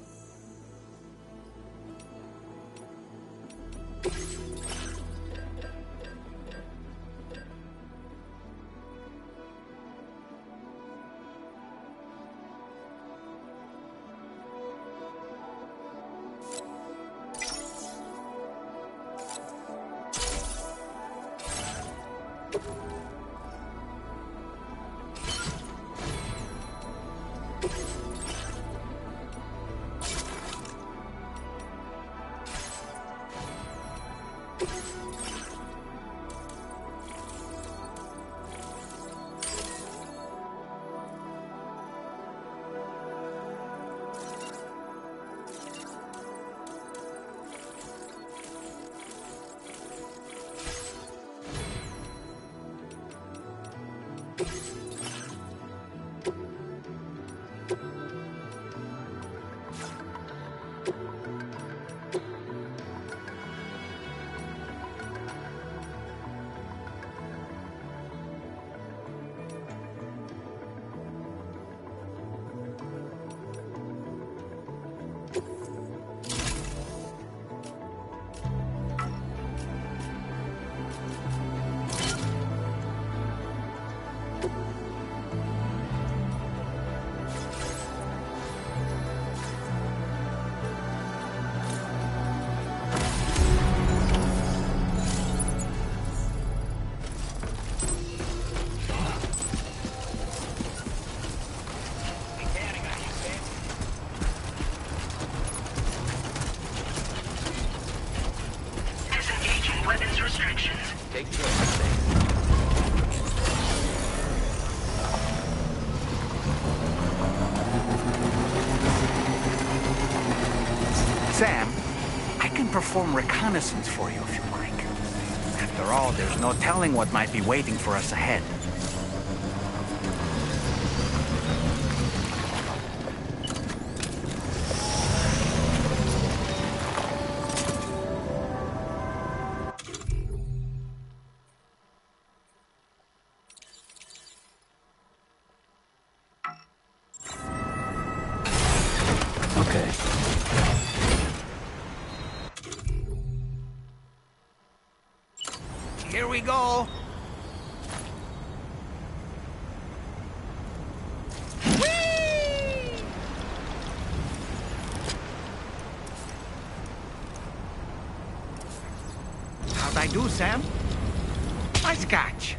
Weapons restrictions. Take care, Sam. Sam, I can perform reconnaissance for you if you like. After all, there's no telling what might be waiting for us ahead. Okay. Here we go. Whee! How'd I do, Sam? Nice catch.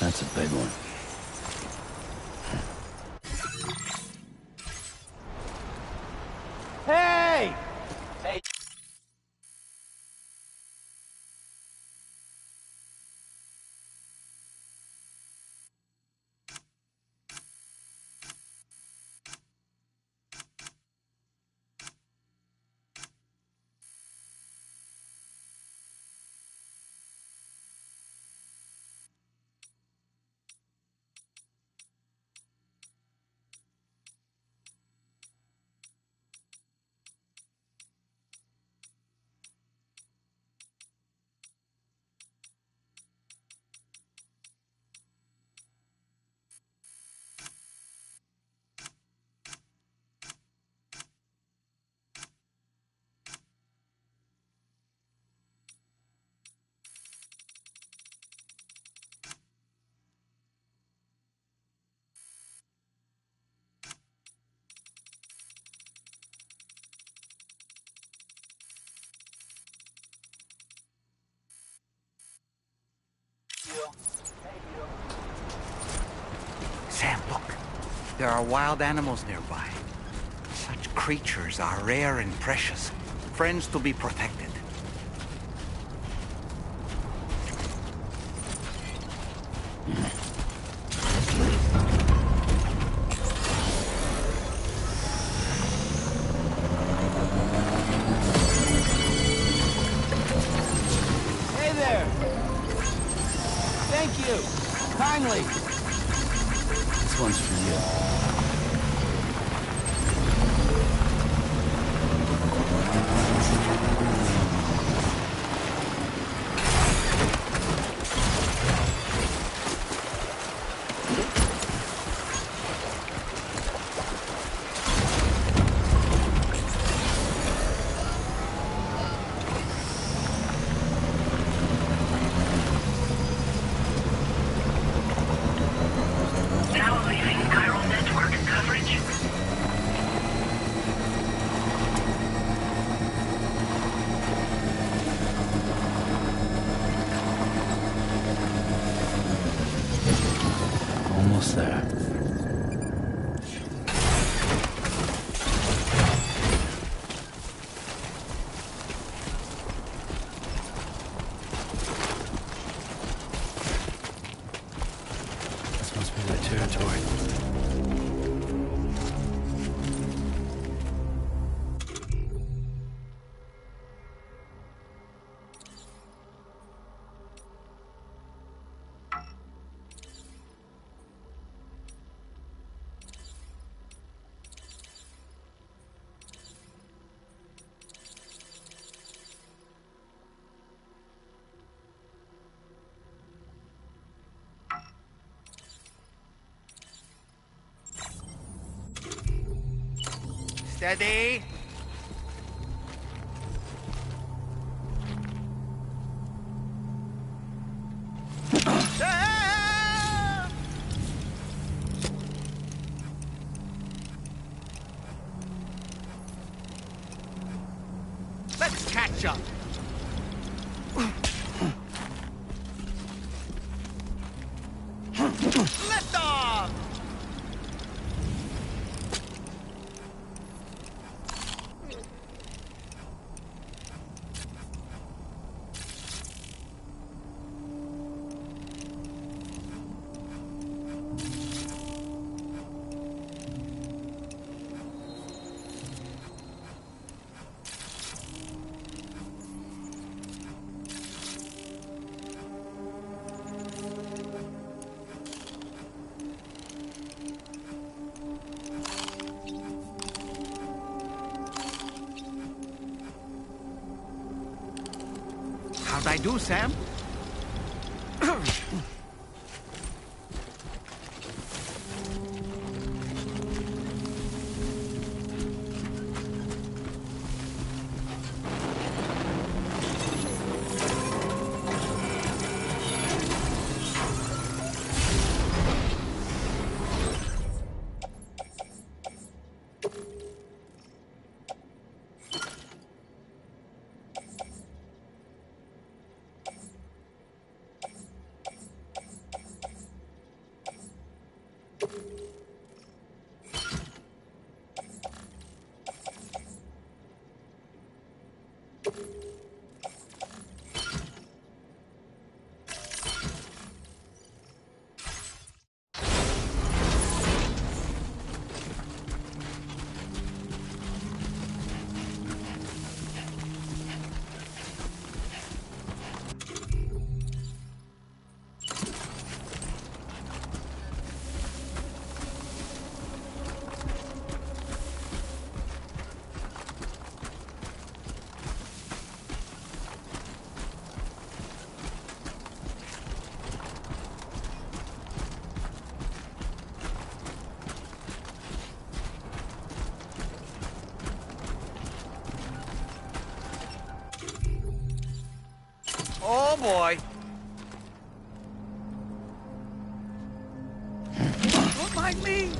That's a big one. Hey! Hey. Sam, look. There are wild animals nearby. Such creatures are rare and precious. Friends to be protected. Hey there! Thank you! Kindly! This one's for you. Now leaving chiral network coverage. Almost there. This must be their territory. Steady! Ah! Let's catch up. Lift off! How'd I do, Sam? Oh boy. Don't mind me.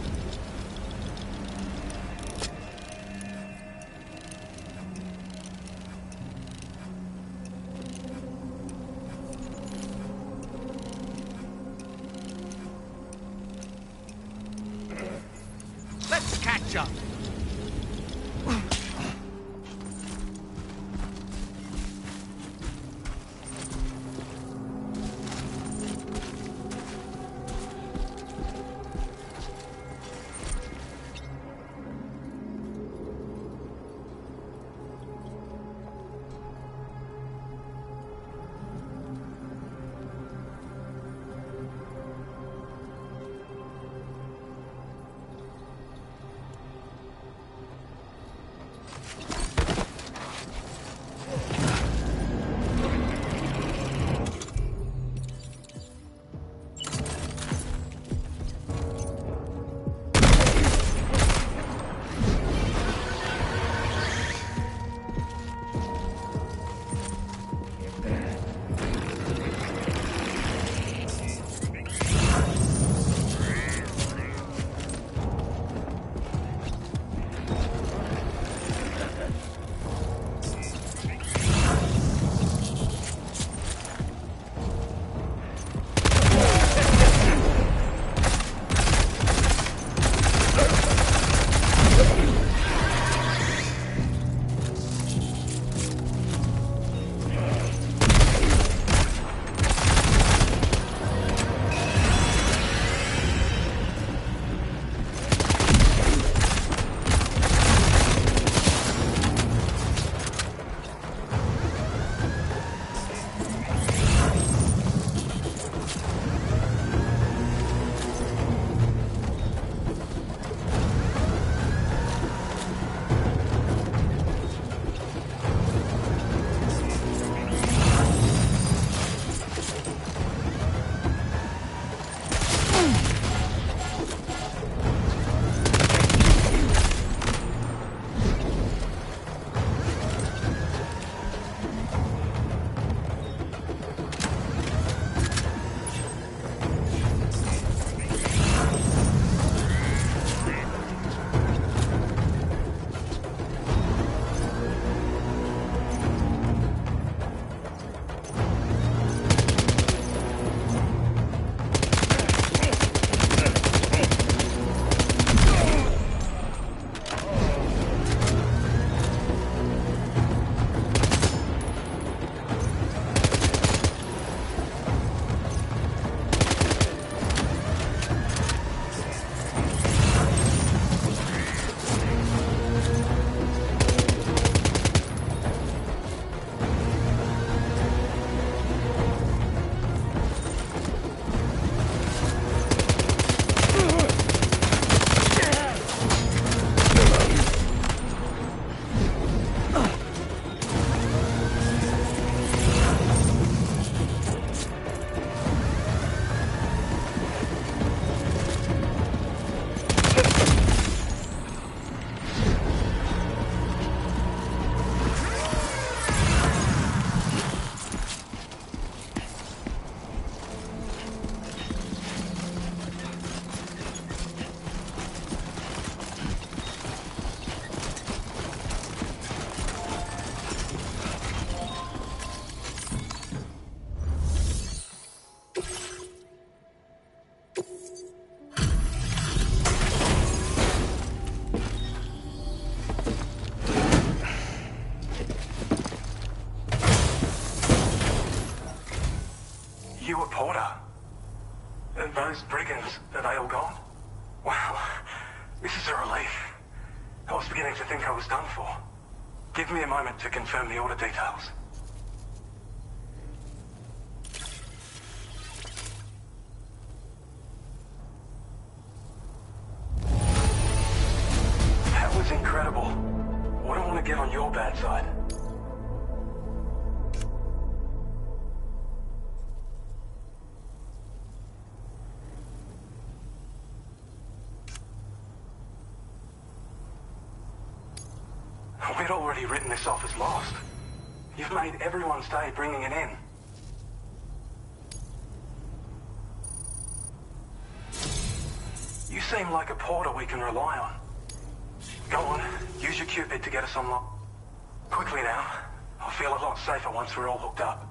junk. You a Porter? And those brigands, are they all gone? Wow, this is a relief. I was beginning to think I was done for. Give me a moment to confirm the order details. That was incredible. Wouldn't want to get on your bad side. We'd already written this off as lost. You've made everyone's day bringing it in. You seem like a porter we can rely on. Go on, use your Cupid to get us online. Quickly now. I'll feel a lot safer once we're all hooked up.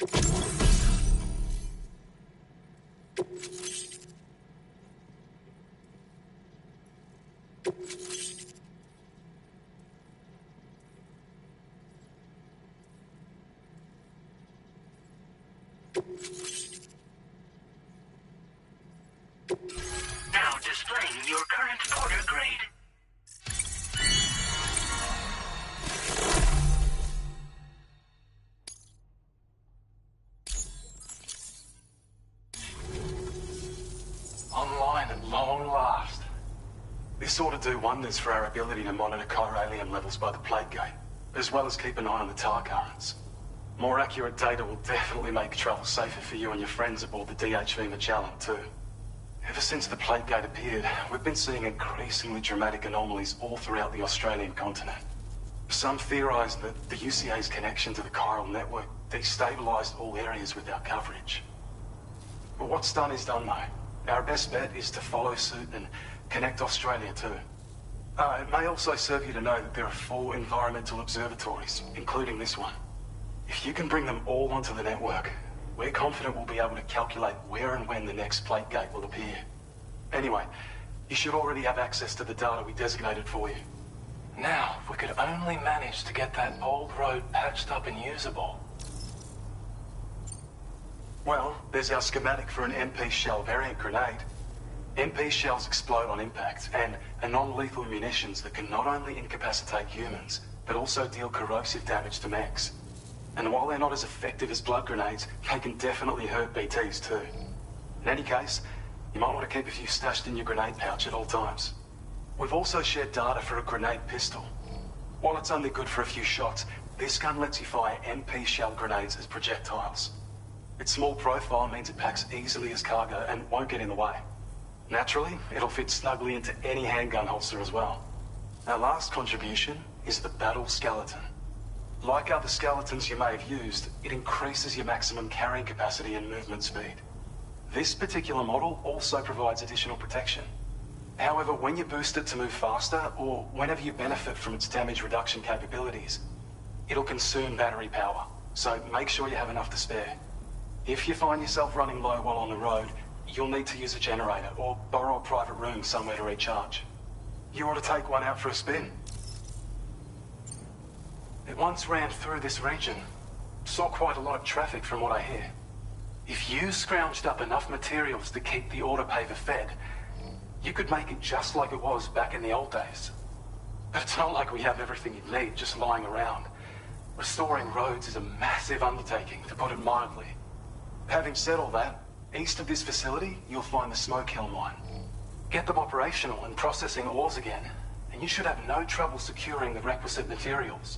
Now displaying your current porter grade. Online at long last. This ought to do wonders for our ability to monitor chiralium levels by the plague gate, as well as keep an eye on the tar currents. More accurate data will definitely make travel safer for you and your friends aboard the DHV Magellan, too. Ever since the plague gate appeared, we've been seeing increasingly dramatic anomalies all throughout the Australian continent. Some theorize that the UCA's connection to the chiral network destabilized all areas with our coverage. But what's done is done, though. Our best bet is to follow suit and connect Australia too. It may also serve you to know that there are 4 environmental observatories, including this one. If you can bring them all onto the network, we're confident we'll be able to calculate where and when the next plate gate will appear. Anyway, you should already have access to the data we designated for you. Now, if we could only manage to get that old road patched up and usable. Well, there's our schematic for an MP shell variant grenade. MP shells explode on impact and are non-lethal munitions that can not only incapacitate humans, but also deal corrosive damage to mechs. And while they're not as effective as blood grenades, they can definitely hurt BTs too. In any case, you might want to keep a few stashed in your grenade pouch at all times. We've also shared data for a grenade pistol. While it's only good for a few shots, this gun lets you fire MP shell grenades as projectiles. Its small profile means it packs easily as cargo and won't get in the way. Naturally, it'll fit snugly into any handgun holster as well. Our last contribution is the battle skeleton. Like other skeletons you may have used, it increases your maximum carrying capacity and movement speed. This particular model also provides additional protection. However, when you boost it to move faster, or whenever you benefit from its damage reduction capabilities, it'll consume battery power, so make sure you have enough to spare. If you find yourself running low while on the road, you'll need to use a generator or borrow a private room somewhere to recharge. You ought to take one out for a spin. It once ran through this region. Saw quite a lot of traffic from what I hear. If you scrounged up enough materials to keep the autopaver fed, you could make it just like it was back in the old days. But it's not like we have everything you need just lying around. Restoring roads is a massive undertaking, to put it mildly. Having said all that, east of this facility, you'll find the Smoke Hill mine. Get them operational and processing ores again, and you should have no trouble securing the requisite materials.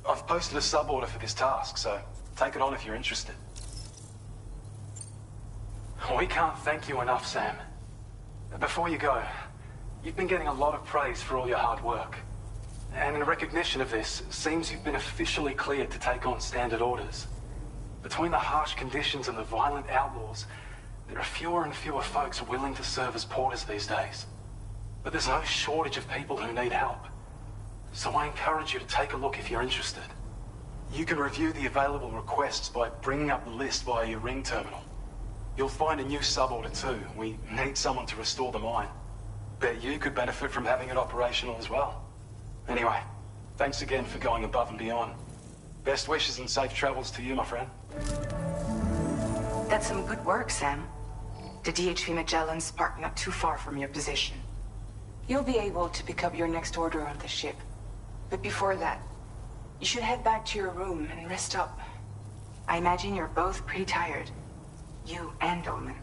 I've posted a sub-order for this task, so take it on if you're interested. We can't thank you enough, Sam. Before you go, you've been getting a lot of praise for all your hard work. And in recognition of this, it seems you've been officially cleared to take on standard orders. Between the harsh conditions and the violent outlaws, there are fewer and fewer folks willing to serve as porters these days. But there's no shortage of people who need help. So I encourage you to take a look if you're interested. You can review the available requests by bringing up the list via your ring terminal. You'll find a new sub-order too. We need someone to restore the mine. Bet you could benefit from having it operational as well. Anyway, thanks again for going above and beyond. Best wishes and safe travels to you, my friend. That's some good work, Sam. The DHV Magellan's parked not too far from your position. You'll be able to pick up your next order on the ship. But before that, you should head back to your room and rest up. I imagine you're both pretty tired. You and Dolman.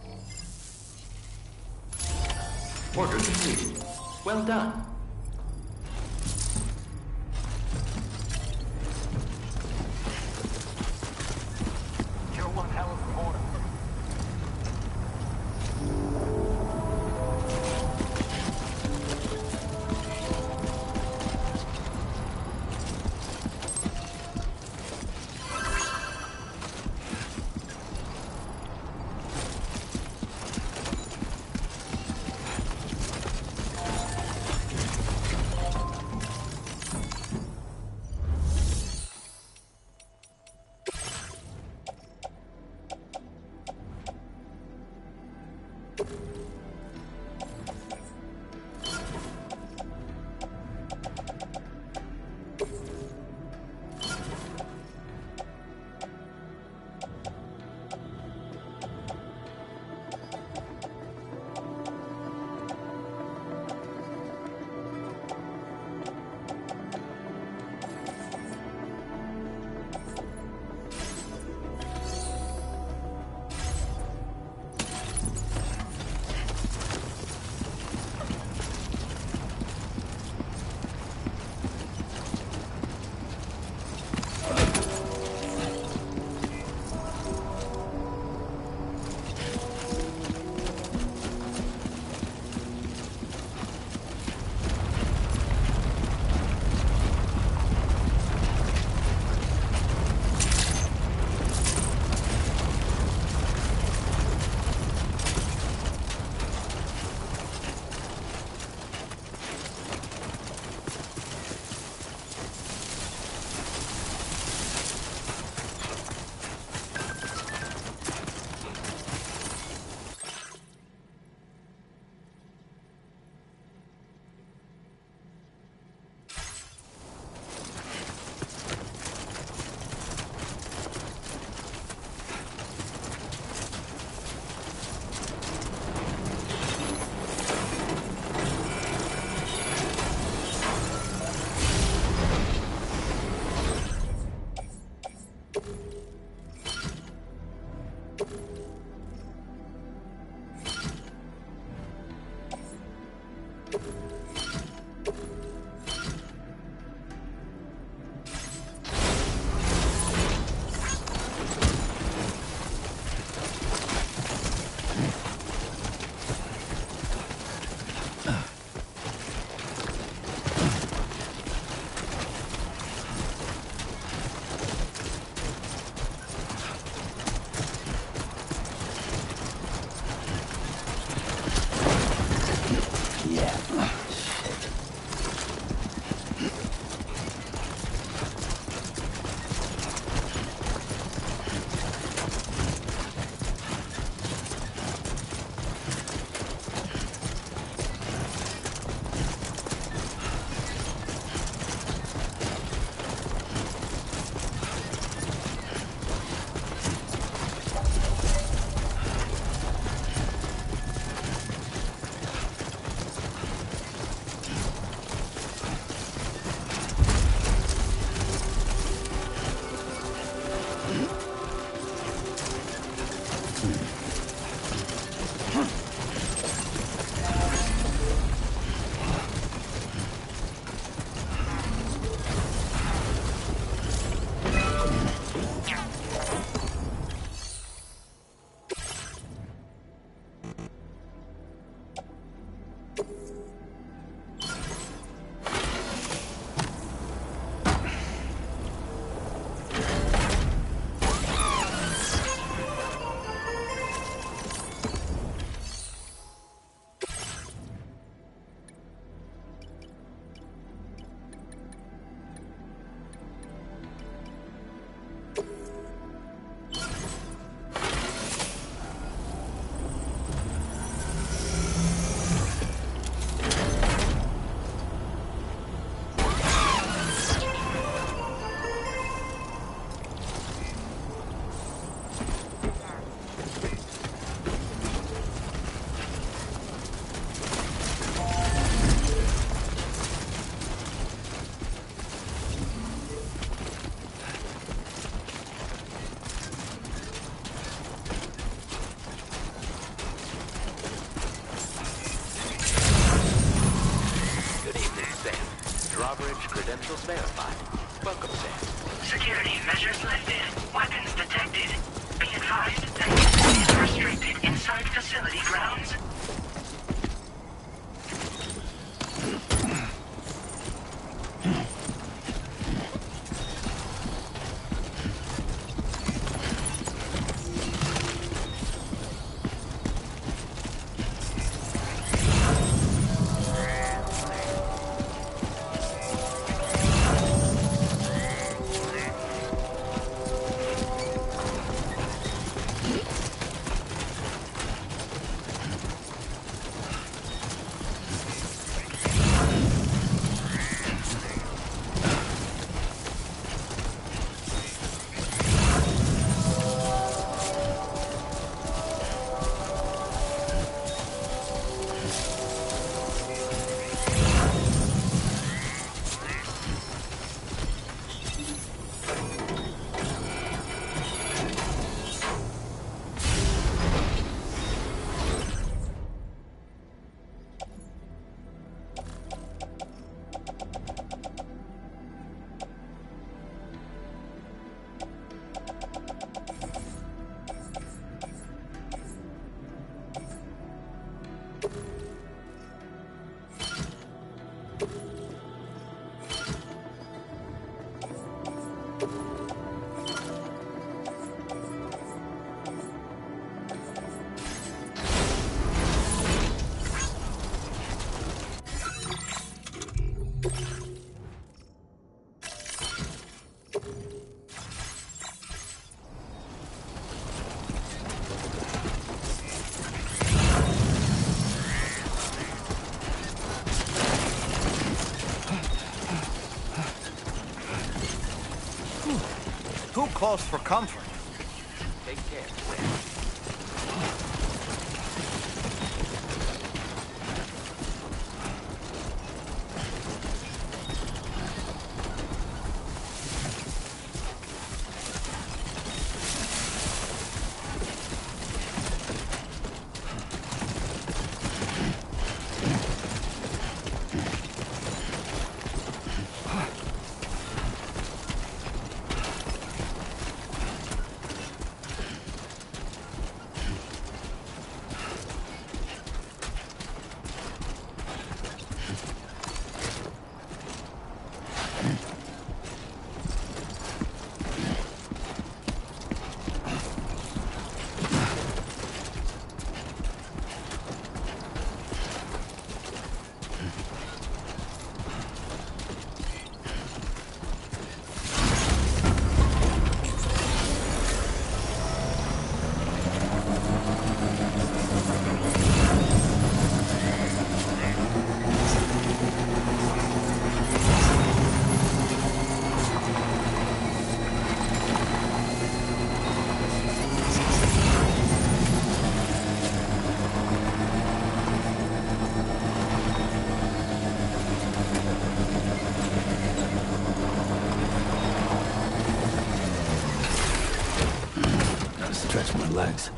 Order complete. Well done. You're one hell of a porter. Drawbridge credentials verified. Welcome, Sam. Security measures lifted. Weapons detected. Be advised that usage is restricted inside facility grounds. Too close for comfort. Take care. Stretch my legs.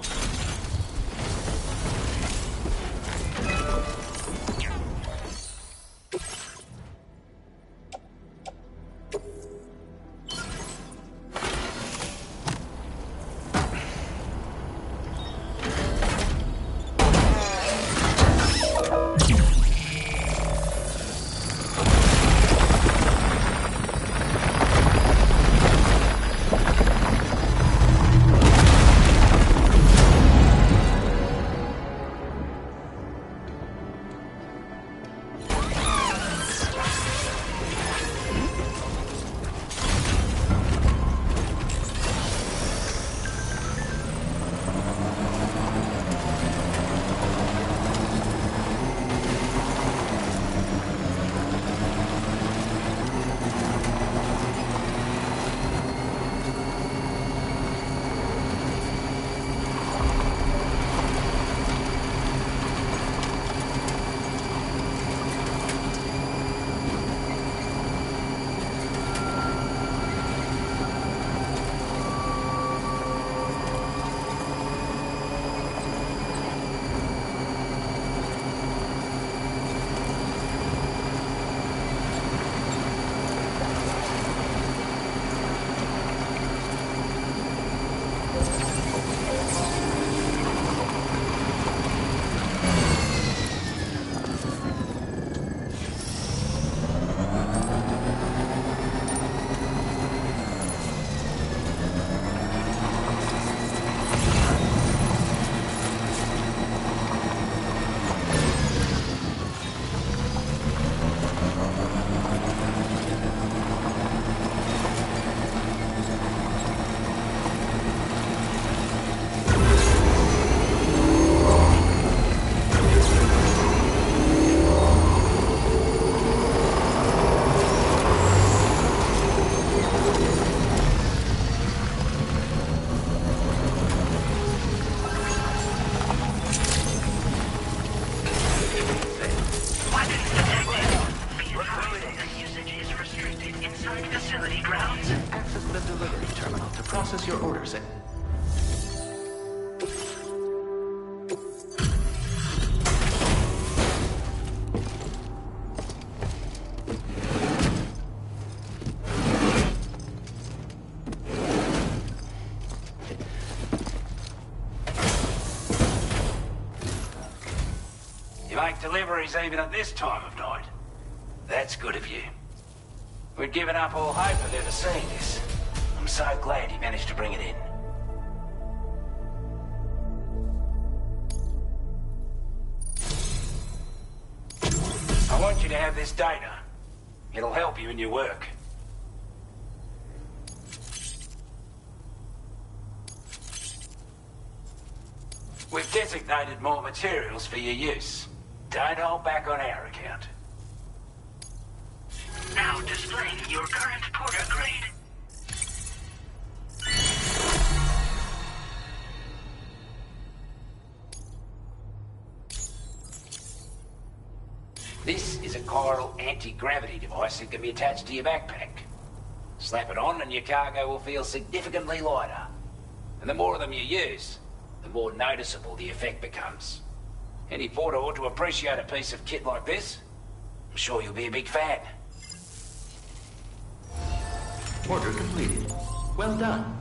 grounds? Access the delivery terminal to process your orders and... You make deliveries even at this time of night. That's good of you. We'd given up all hope of ever seeing this. I'm so glad you managed to bring it in. I want you to have this data. It'll help you in your work. We've designated more materials for your use. Don't hold back on our account. Now displaying your current Porter grade. This is a chiral anti-gravity device that can be attached to your backpack. Slap it on and your cargo will feel significantly lighter. And the more of them you use, the more noticeable the effect becomes. Any porter ought to appreciate a piece of kit like this. I'm sure you'll be a big fan. Order completed. Well done.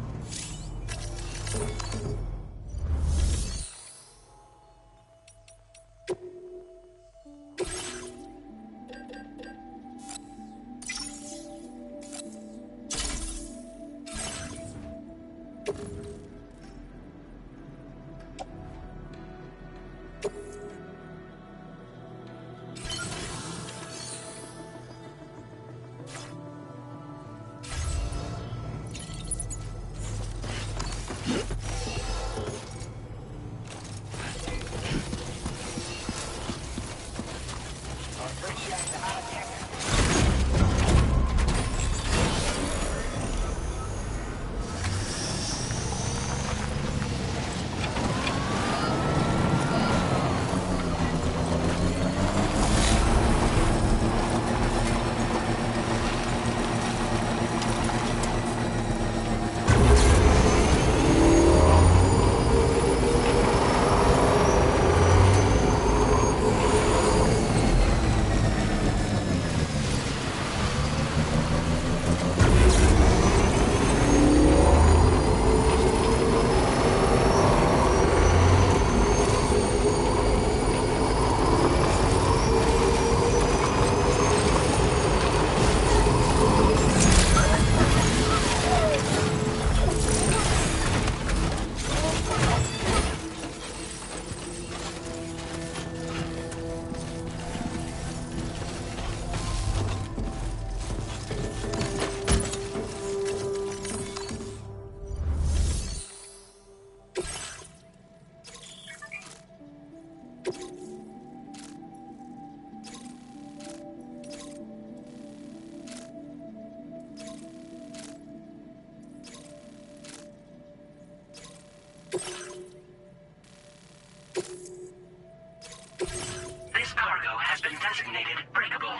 This cargo has been designated breakable.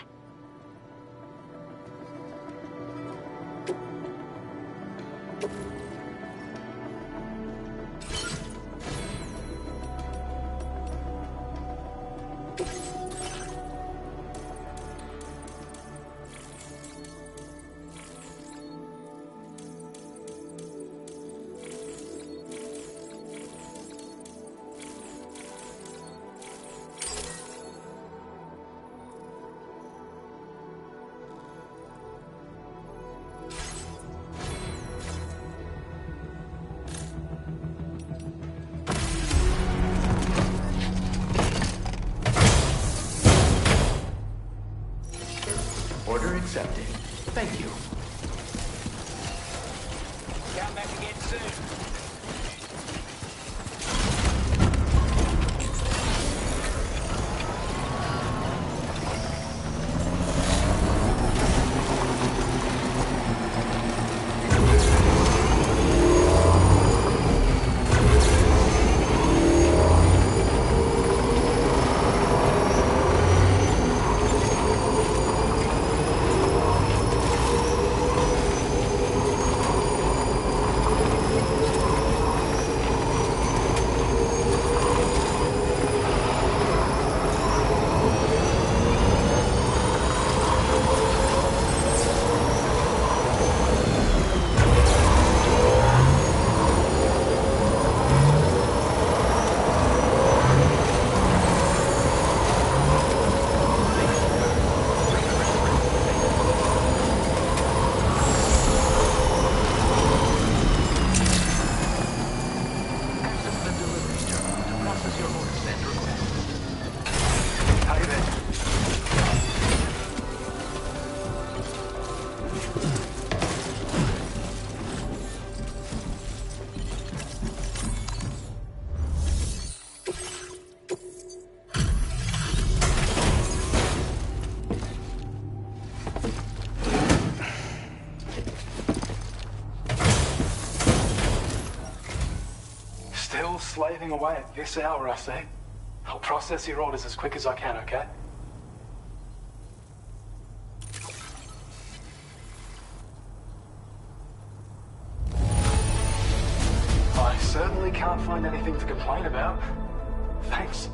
Order accepted. Thank you. Come back again soon. Still slaving away at this hour, I see. I'll process your orders as quick as I can, okay? I certainly can't find anything to complain about. Thanks.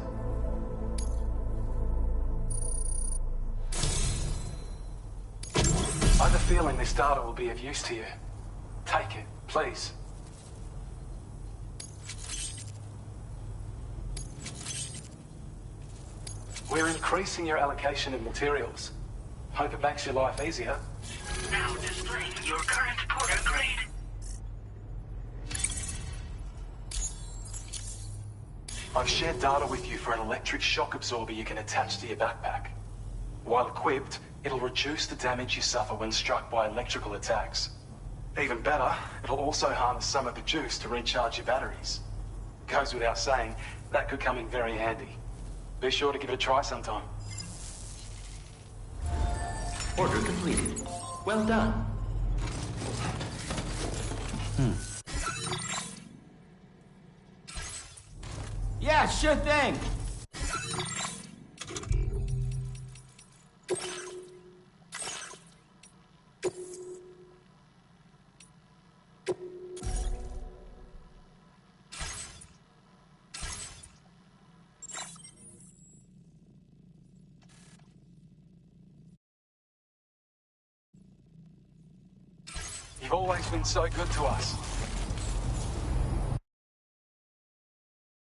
I have a feeling this data will be of use to you. Take it, please. We're increasing your allocation of materials. Hope it makes your life easier. Now displaying your current porter grade. I've shared data with you for an electric shock absorber you can attach to your backpack. While equipped, it'll reduce the damage you suffer when struck by electrical attacks. Even better, it'll also harness some of the juice to recharge your batteries. Goes without saying, that could come in very handy. Be sure to give it a try sometime. Order completed. Well done. Yeah, sure thing. You've always been so good to us.